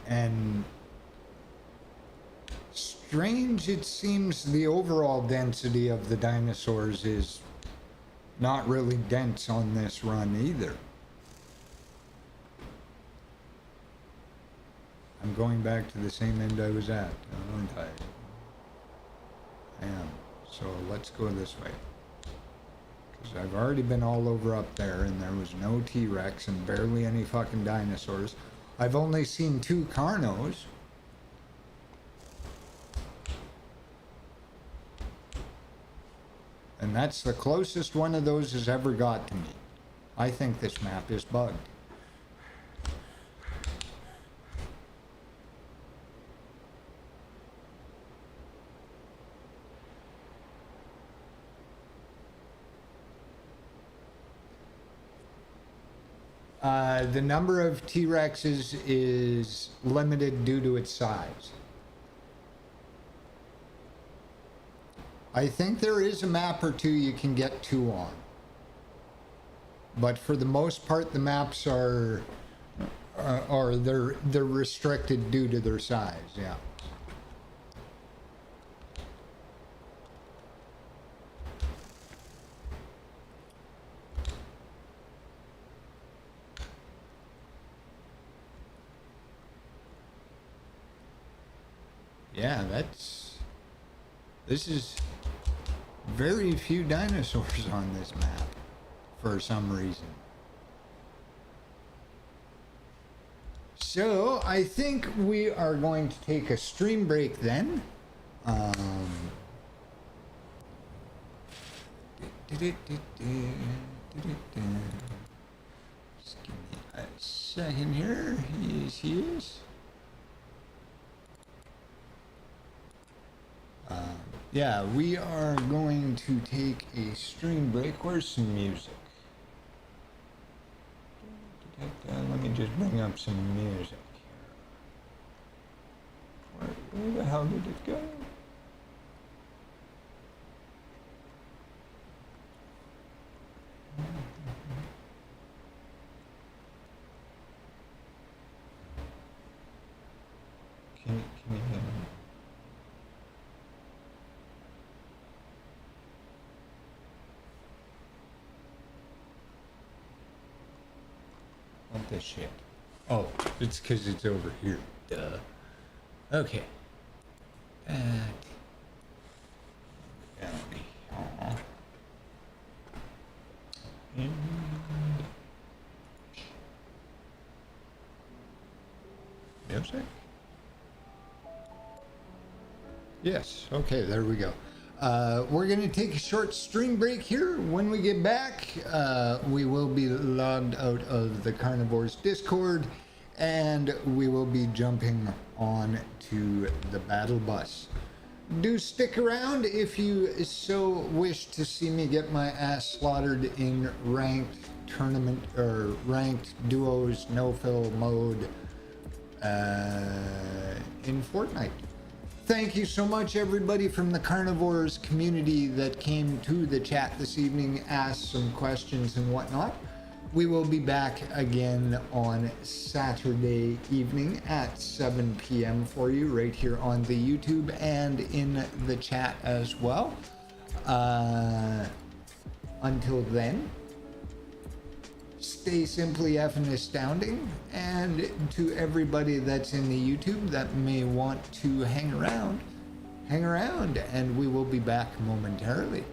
And strange, it seems the overall density of the dinosaurs is not really dense on this run either. I'm going back to the same end I was at, aren't I? I am. So let's go this way. Because I've already been all over up there and there was no T-Rex and barely any fucking dinosaurs. I've only seen 2 Carnos. And that's the closest one of those has ever got to me. I think this map is bugged. The number of T-Rexes is limited due to its size. I think there is a map or 2 you can get 2 on. But for the most part, the maps are they're restricted due to their size, yeah. Yeah, this is very few dinosaurs on this map for some reason. So I think we are going to take a stream break then. Just give me a second here. Yes, yes. Yeah, we are going to take a stream break. Where's some music? Let me just bring up some music here. Where the hell did it go? Can you hear me? What the shit? Oh, it's because it's over here. Duh. Okay. Music? Yes. Okay, there we go. We're going to take a short stream break here. When we get back, we will be logged out of the Carnivores Discord, and we will be jumping on to the battle bus. Do stick around if you so wish to see me get my ass slaughtered in ranked tournament or ranked duos no-fill mode in Fortnite. Thank you so much, everybody from the Carnivores community that came to the chat this evening, asked some questions and whatnot. We will be back again on Saturday evening at 7 p.m. for you right here on the YouTube and in the chat as well. Until then, stay simply effin' astounding. And to everybody that's in the YouTube that may want to hang around, and we will be back momentarily.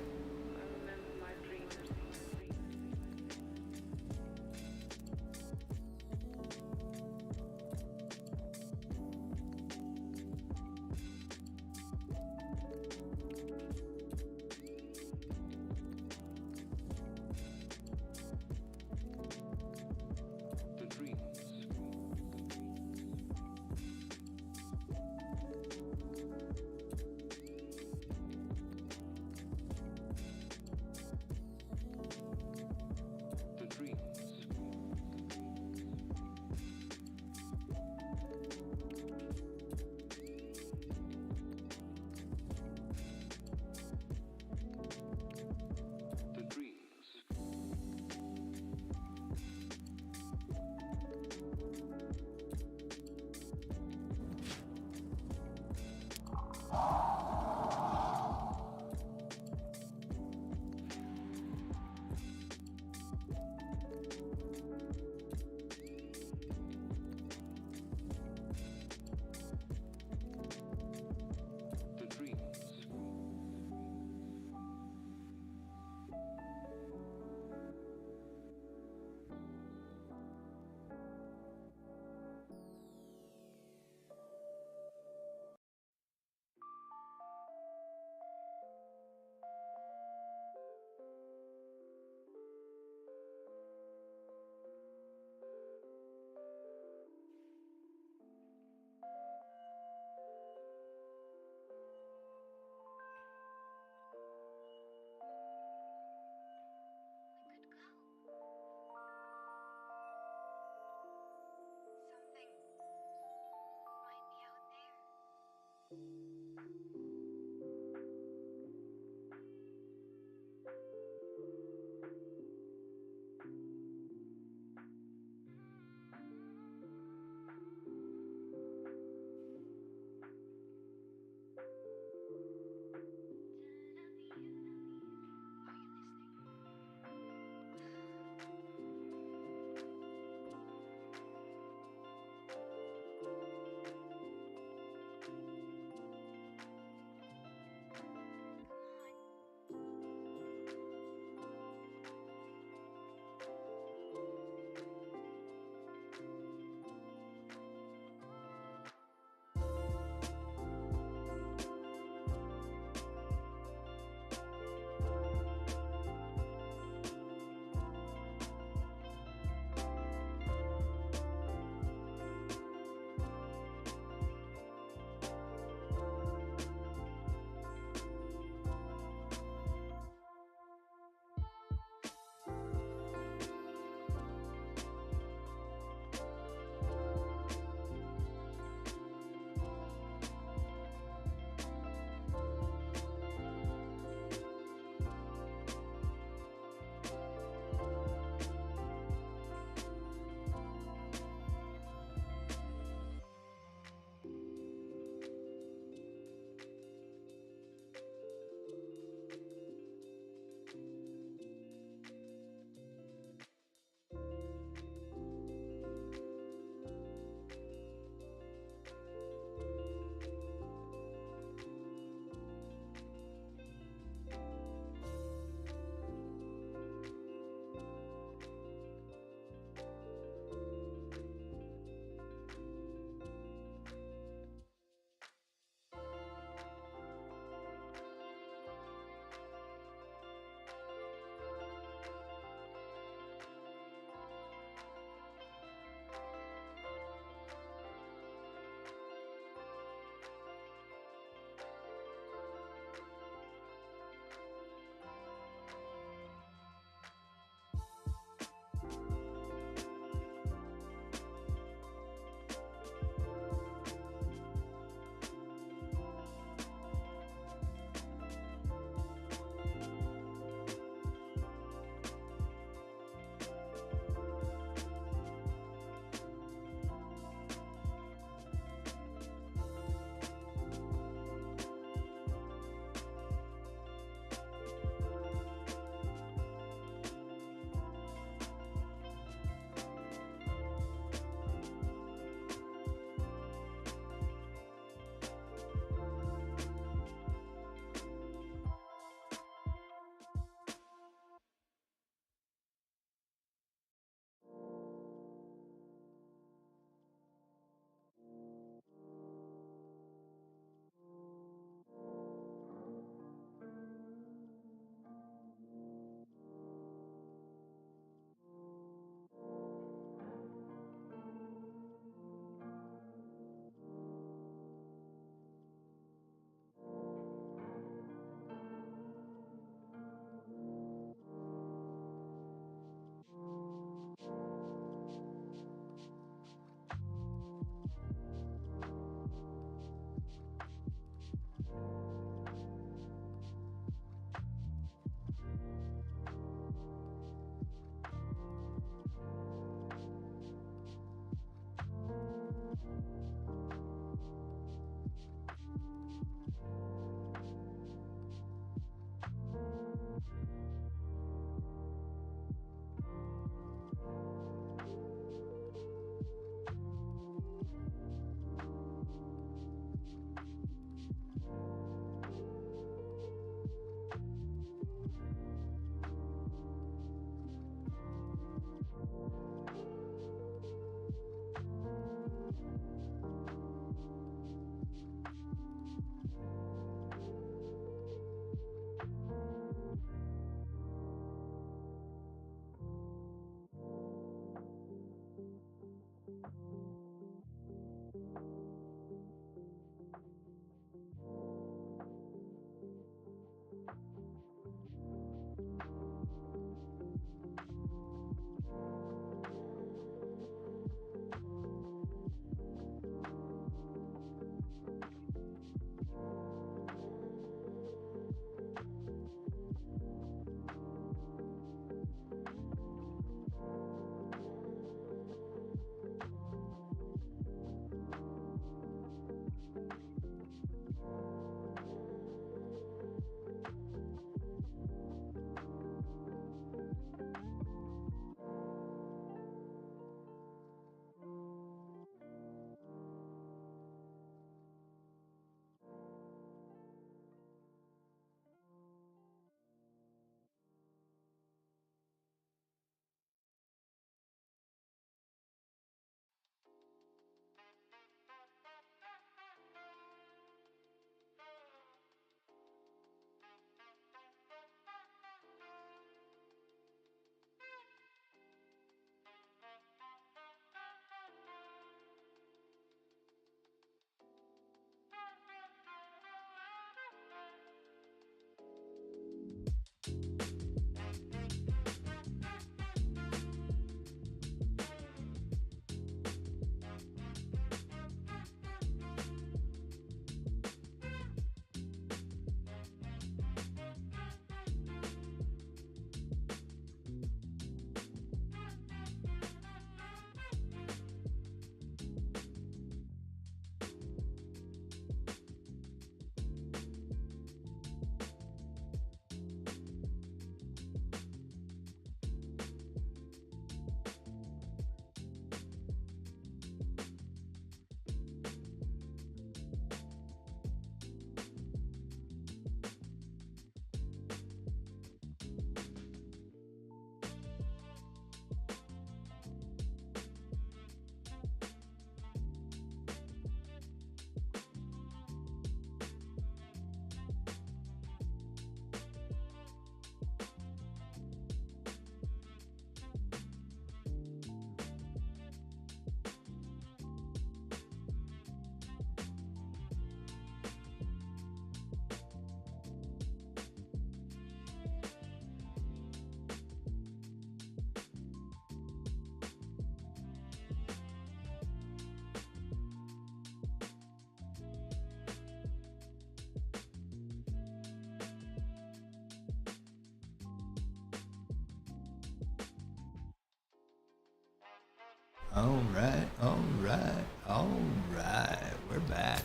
All right, all right, all right. We're back.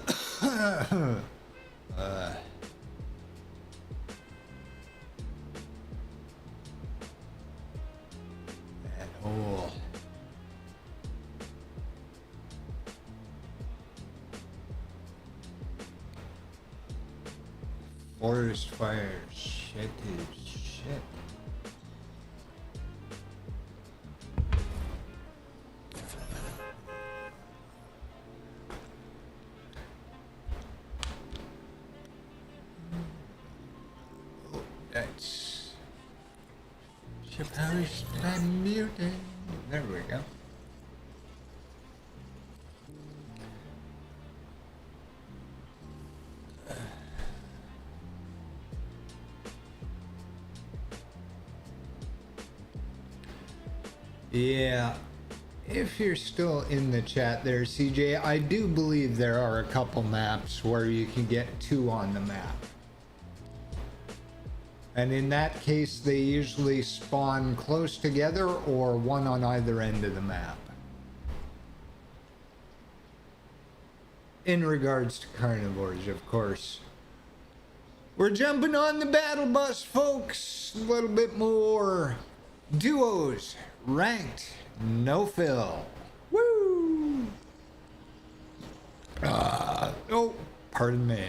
That whole forest fire shit is shit. That's supposed to be muted. There we go. Yeah, if you're still in the chat there, CJ, I do believe there are a couple maps where you can get two on the map. And in that case, they usually spawn close together or one on either end of the map. In regards to carnivores, of course. We're jumping on the battle bus, folks. A little bit more duos, ranked, no fill. Woo! Oh, pardon me.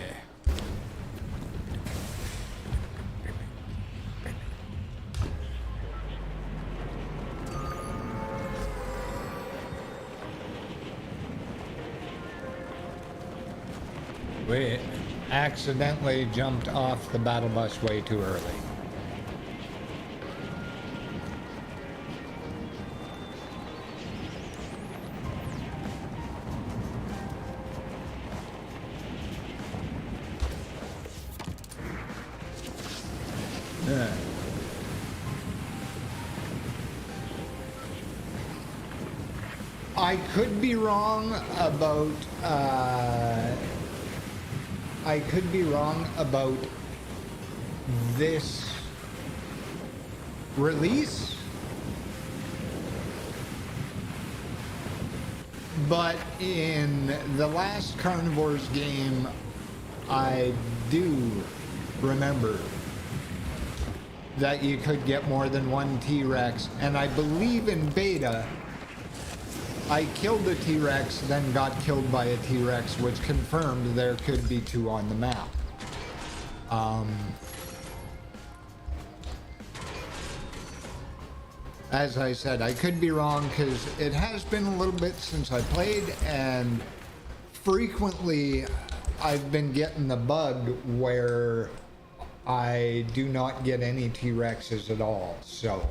We accidentally jumped off the battle bus way too early. I could be wrong about this release, but in the last Carnivores game, I do remember that you could get more than one T-Rex, and I believe in beta I killed a T-Rex, then got killed by a T-Rex, which confirmed there could be two on the map. As I said, I could be wrong because it has been a little bit since I played, and frequently I've been getting the bug where I do not get any T-Rexes at all, so.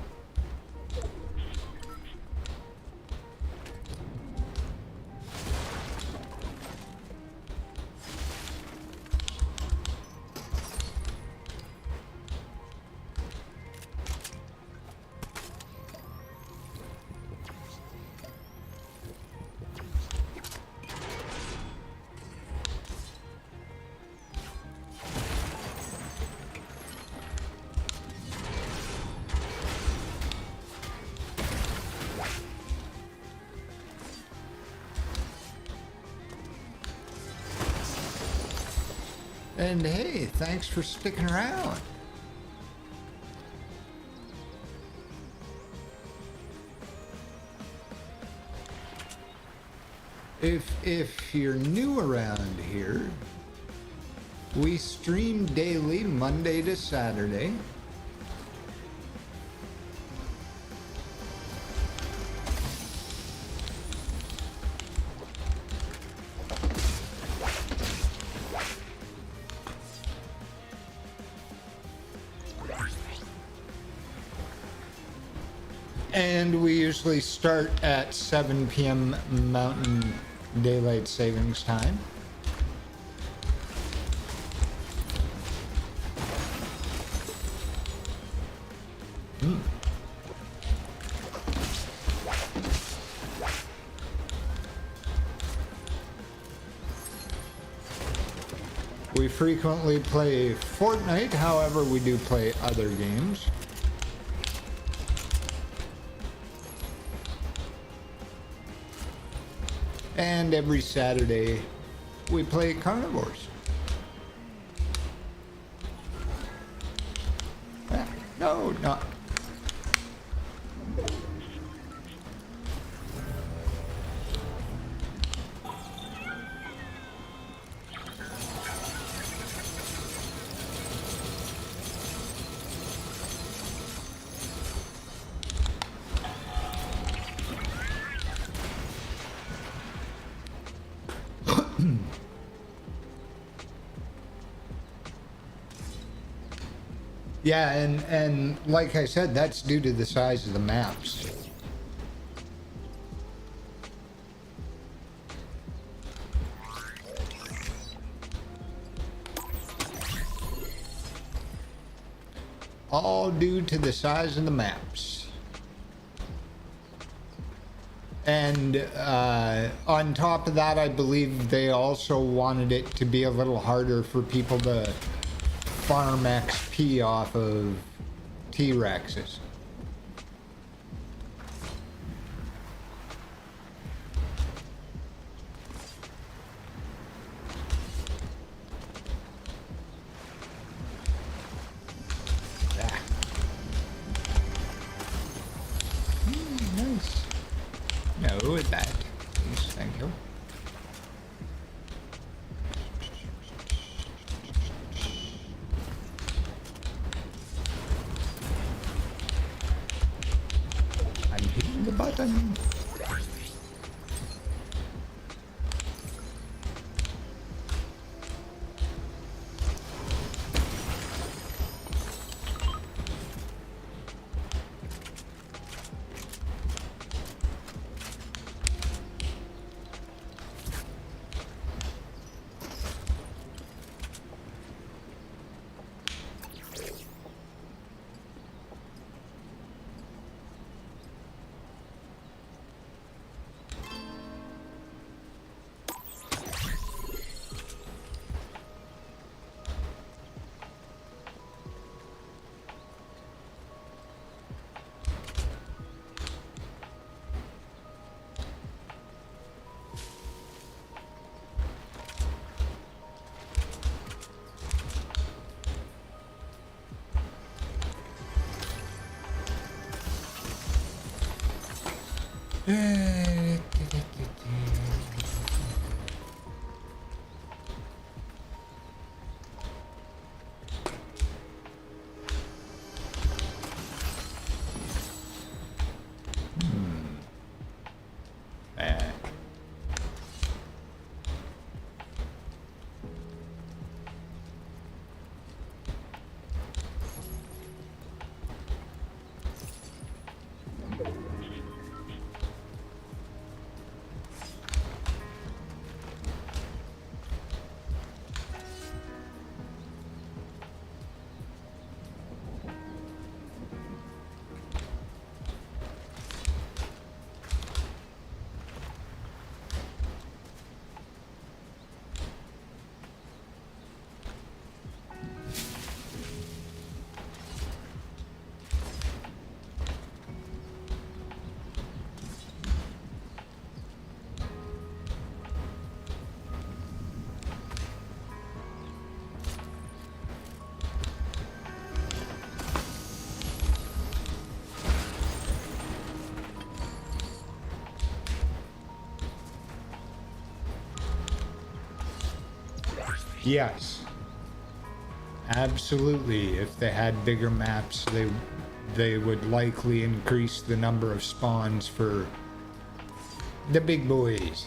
And hey, thanks for sticking around. If you're new around here, we stream daily, Monday to Saturday. And we usually start at 7 p.m. Mountain Daylight Savings Time. We frequently play Fortnite, however, we do play other games. And every Saturday, we play Carnivores. No, not. Yeah, and like I said, that's due to the size of the maps. All due to the size of the maps. And on top of that, I believe they also wanted it to be a little harder for people to farm XP off of T-Rexes. Nice. No, with that. Please, thank you. The button. Yes. Absolutely. If they had bigger maps, they would likely increase the number of spawns for the big boys.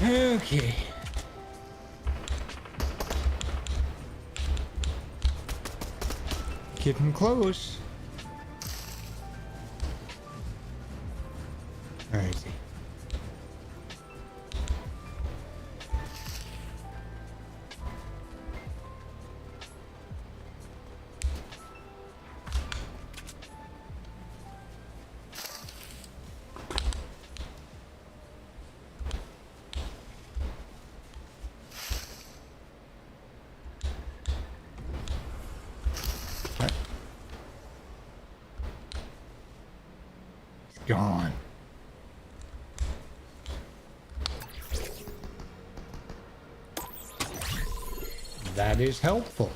Okay. Getting close. All right. Gone. That is helpful.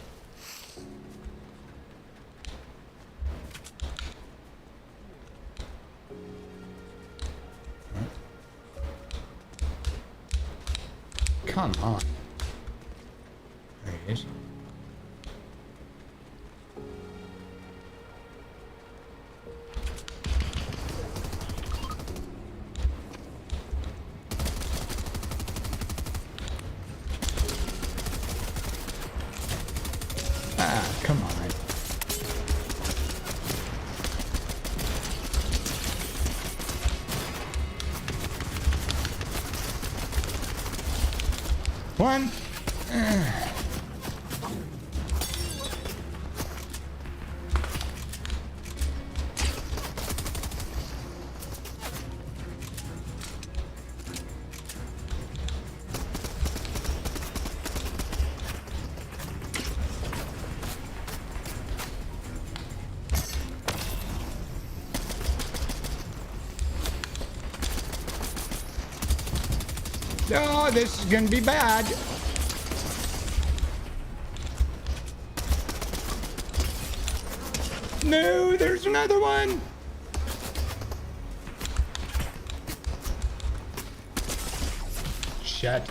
guys. Ah, come on. One. Oh, this is gonna be bad. No, there's another one. Shit.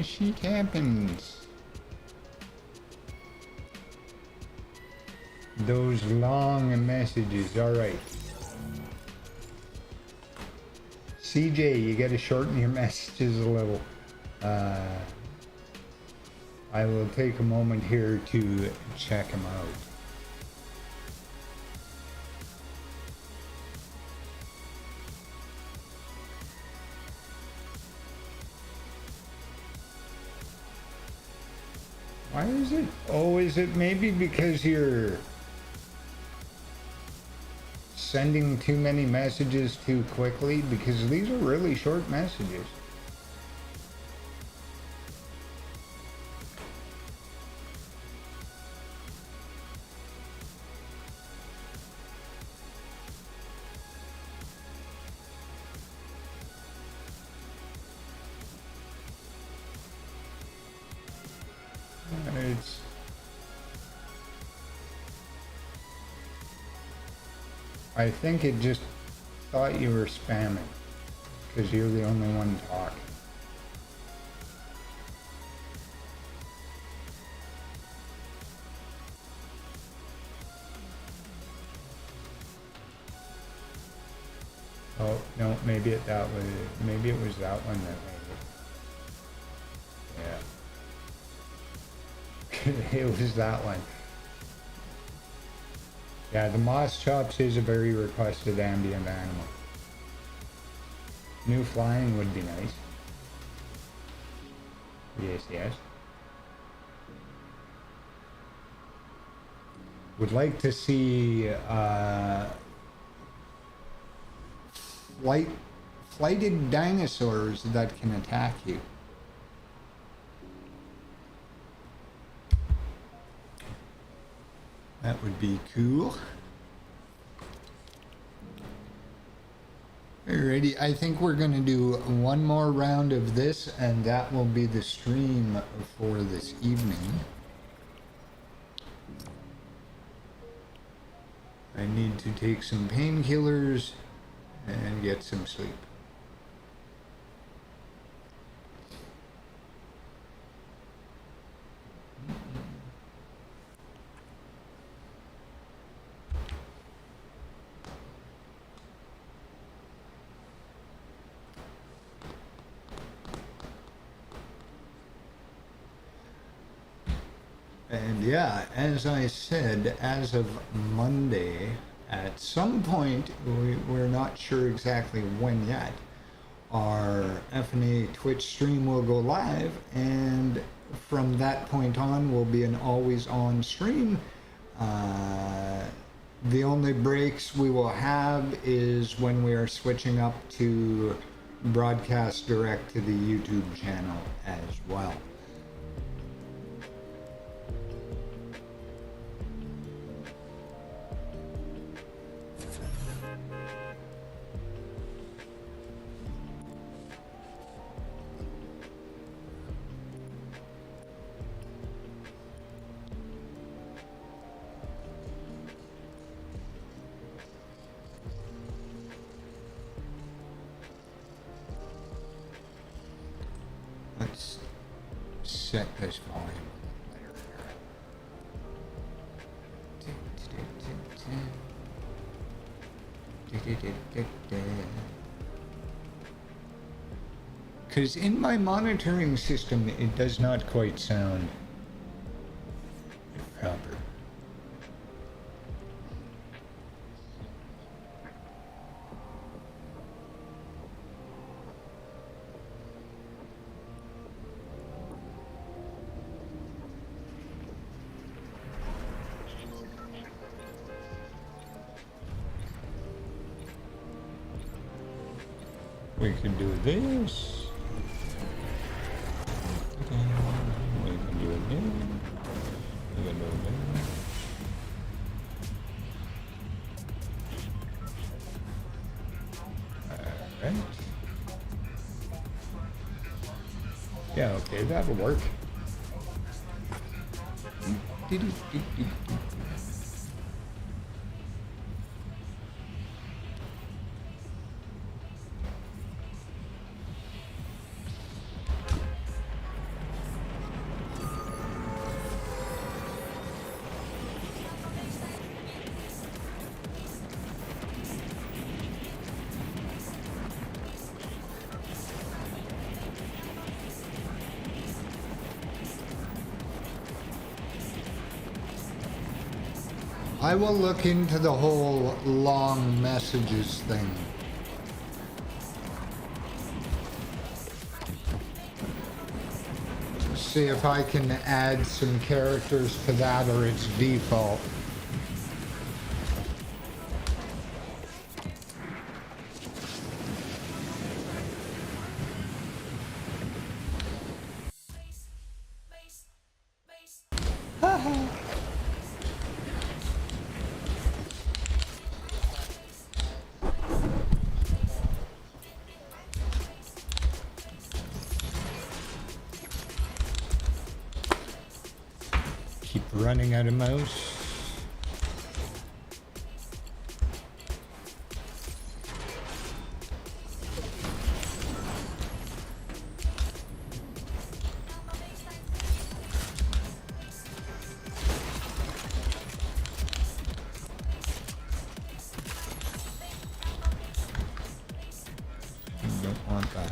Shit happens. Those long messages. All right. CJ, you got to shorten your messages a little. I will take a moment here to check them out. Why is it? Oh, is it maybe because you're sending too many messages too quickly? Because these are really short messages. I think it just thought you were spamming because you're the only one talking. Oh no, maybe it that was maybe it was that one that made it. Yeah. It was that one. Yeah, the moss chops is a very requested ambient animal. New flying would be nice. Yes, yes. Would like to see flighted dinosaurs that can attack you. That would be cool. Alrighty, I think we're gonna do one more round of this and that will be the stream for this evening. I need to take some painkillers and get some sleep. And yeah, as I said, as of Monday, at some point, we're not sure exactly when yet, our FNA Twitch stream will go live, and from that point on will be an always on stream. The only breaks we will have is when we are switching up to broadcast direct to the YouTube channel as well. Let's set this volume a little better. Because in my monitoring system, it does not quite sound proper. We can do this. We can do it again. We can do it again. Alright. Yeah, okay, that'll work. I will look into the whole long messages thing. See if I can add some characters to that or it's default. Running out of mouse. Don't want that.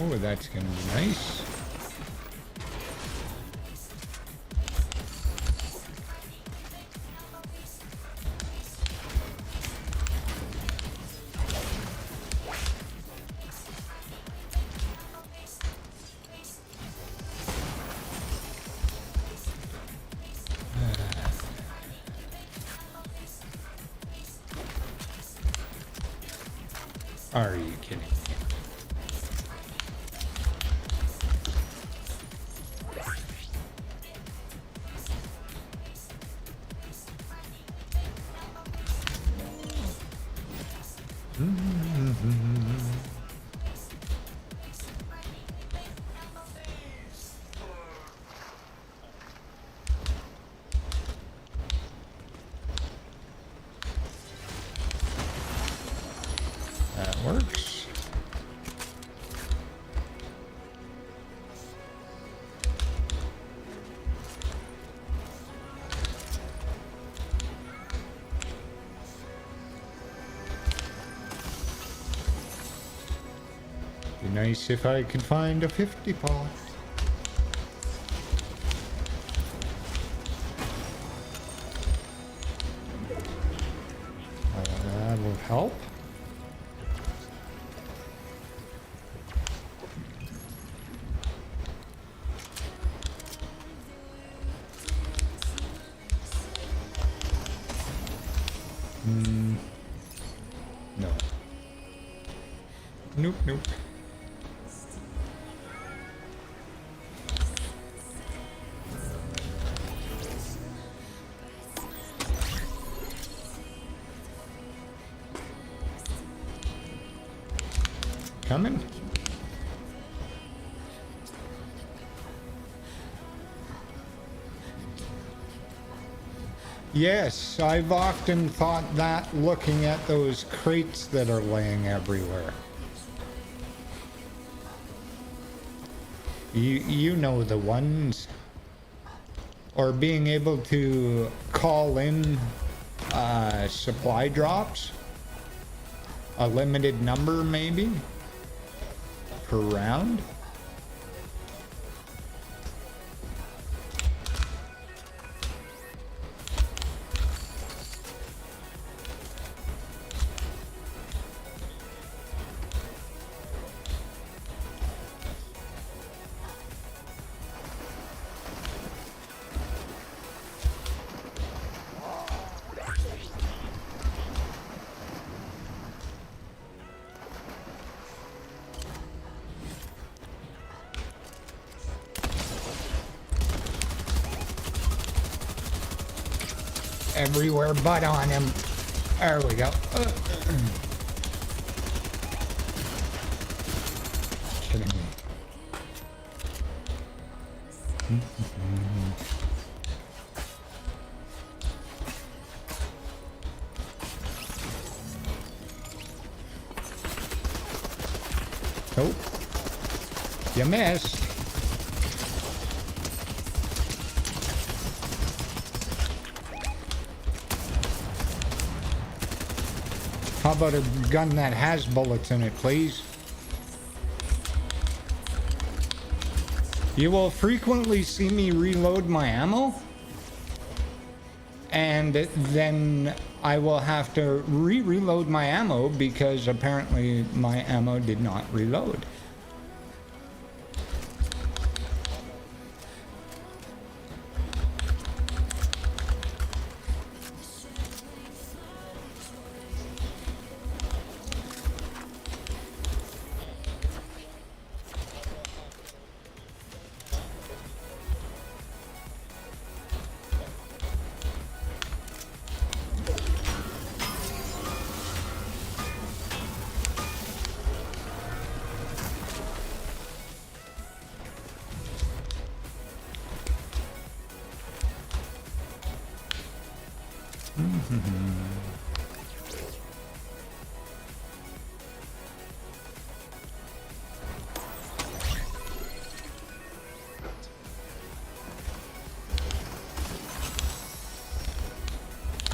Oh, that's gonna be nice. Are you kidding me? That works. Be nice if I could find a 50 pot. That will help. No. Nope, nope. Coming. Yes, I've often thought that looking at those crates that are laying everywhere. You know the ones. Or being able to call in supply drops. A limited number maybe per round. Everywhere but on him. There we go. Kidding me. Nope. You missed. How about a gun that has bullets in it, please? You will frequently see me reload my ammo, and then I will have to reload my ammo because apparently my ammo did not reload.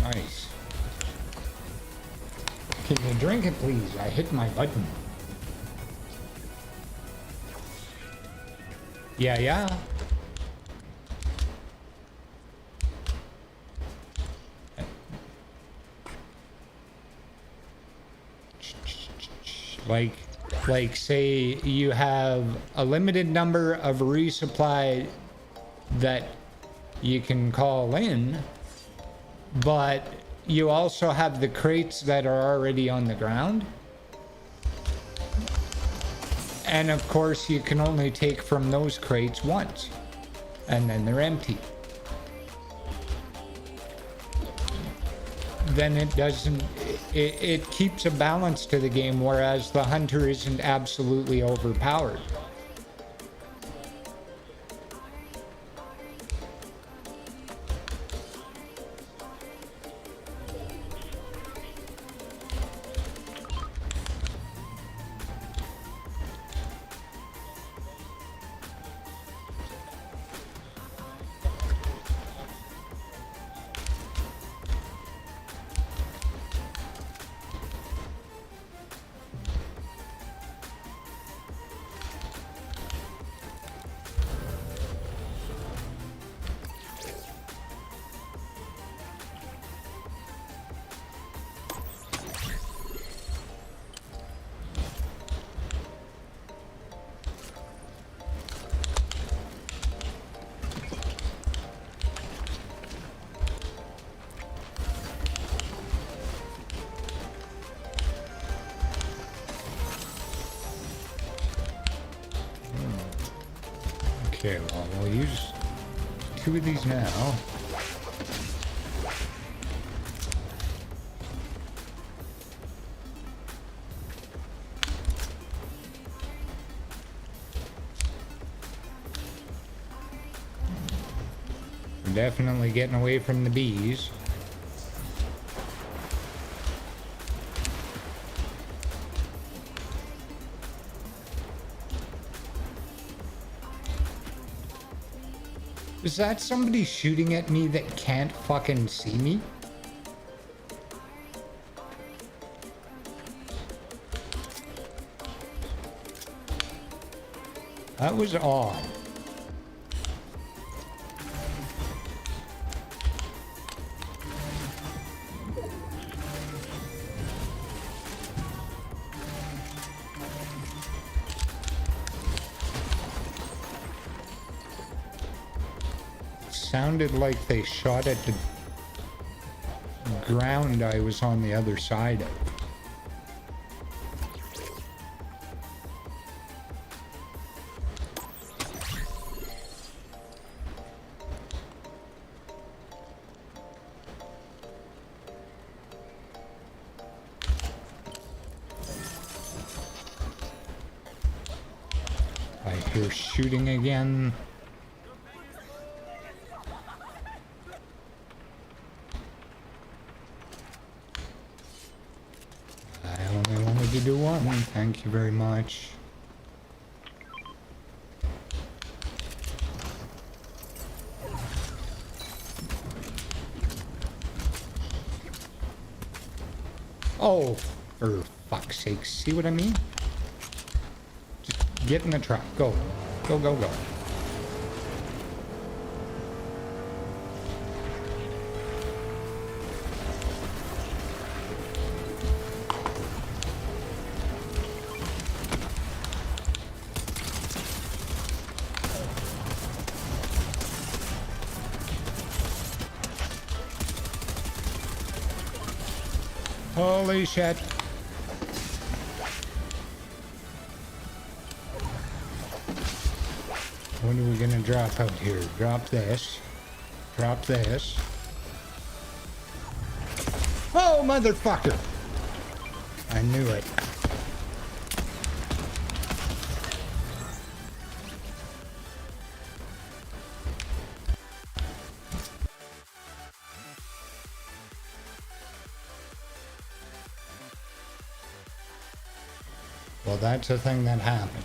Nice. Can you drink it, please? I hit my button. Yeah. Like say you have a limited number of resupply that you can call in, but you also have the crates that are already on the ground. And of course you can only take from those crates once, and then they're empty. then it doesn't, it keeps a balance to the game, whereas the hunter isn't absolutely overpowered. Okay, well, we'll use 2 of these now. We're definitely getting away from the bees. Is that somebody shooting at me that can't fucking see me? That was odd. Sounded like they shot at the ground I was on the other side of. I hear shooting again. To do one. Thank you very much. Oh, for fuck's sake. See what I mean? Just get in the truck. Go. Go, go, go. Holy shit. What are we gonna drop out here? Drop this. Drop this. Oh, motherfucker! I knew it. Well, that's a thing that happened.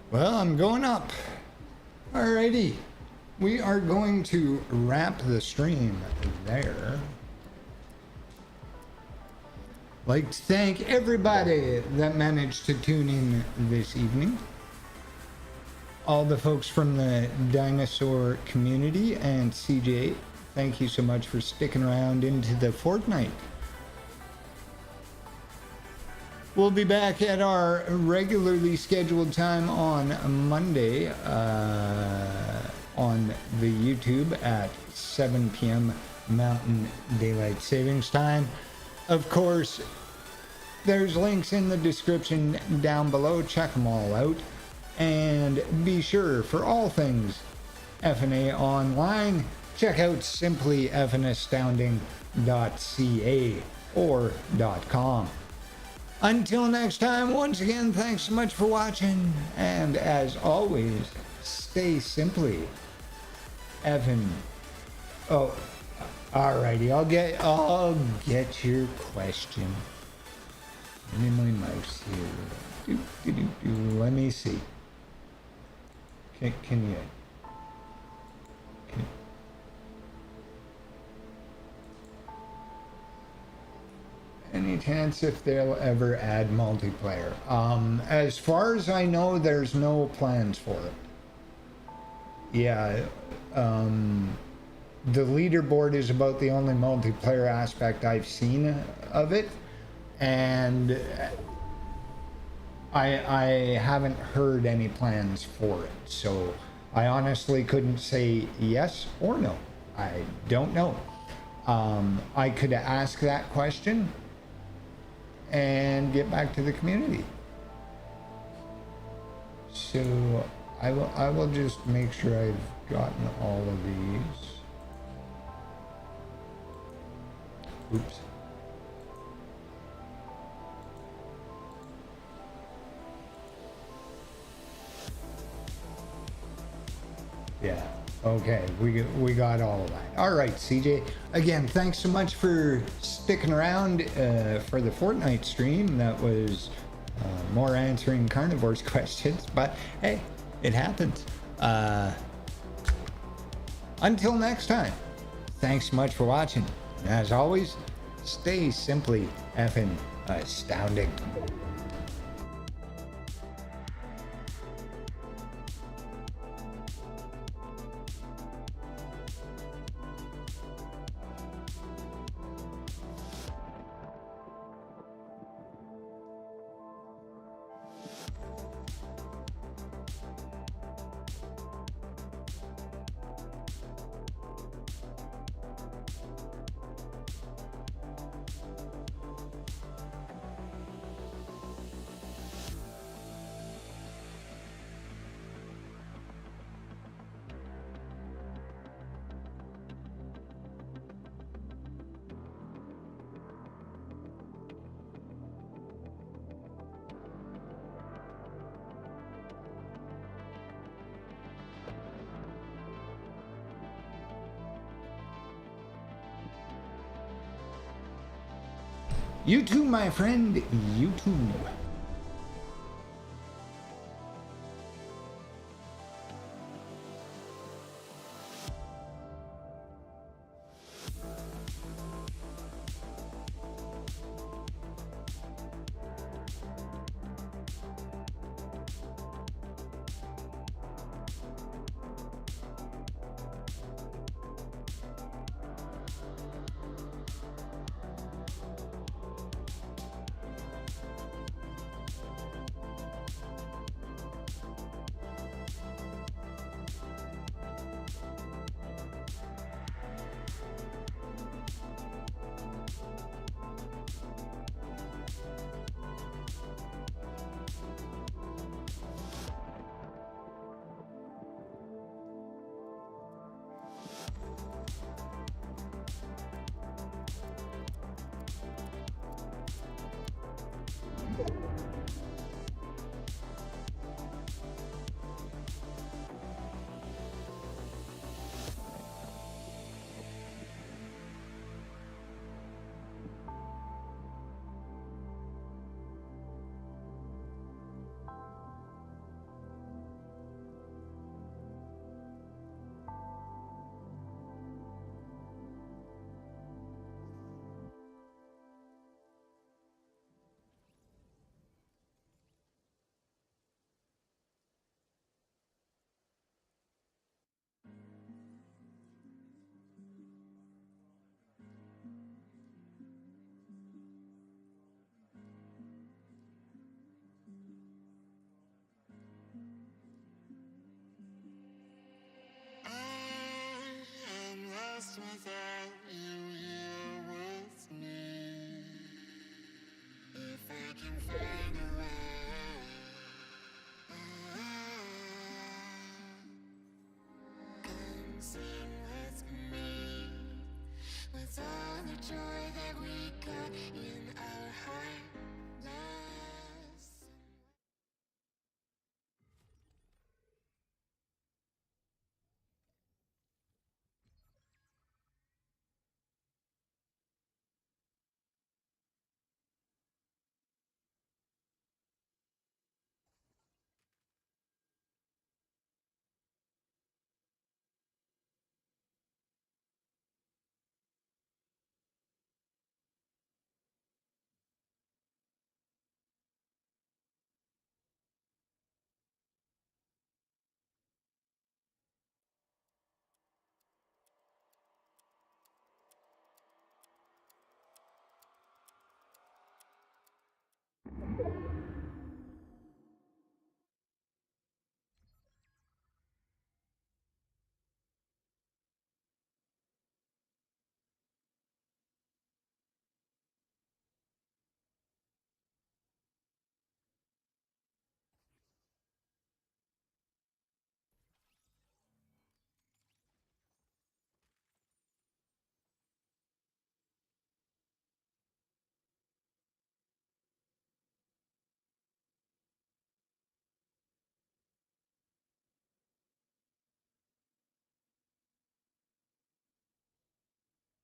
Well, I'm going up. Alrighty. We are going to wrap the stream there. Like to thank everybody that managed to tune in this evening. All the folks from the dinosaur community and CJ, thank you so much for sticking around into the fortnight. We'll be back at our regularly scheduled time on Monday on the YouTube at 7 p.m. Mountain Daylight Savings Time. Of course, there's links in the description down below. Check them all out. And be sure, for all things F&A online, check out simply effinastounding.ca or .com. Until next time, once again, thanks so much for watching. And as always, stay simply effin'. Oh, alrighty, I'll get your question. Give me my mouse here. Let me see. Can you? Any chance if they'll ever add multiplayer? As far as I know, there's no plans for it. Yeah, the leaderboard is about the only multiplayer aspect I've seen of it, and I haven't heard any plans for it, so I honestly couldn't say yes or no. I don't know. I could ask that question and get back to the community. So I will just make sure I've gotten all of these. Oops. Yeah. Okay. We got all of that. All right, CJ. Again, thanks so much for sticking around for the Fortnite stream. That was more answering carnivores questions, but hey, it happens. Until next time, thanks so much for watching. And as always, stay simply effing astounding. You too, my friend. You too.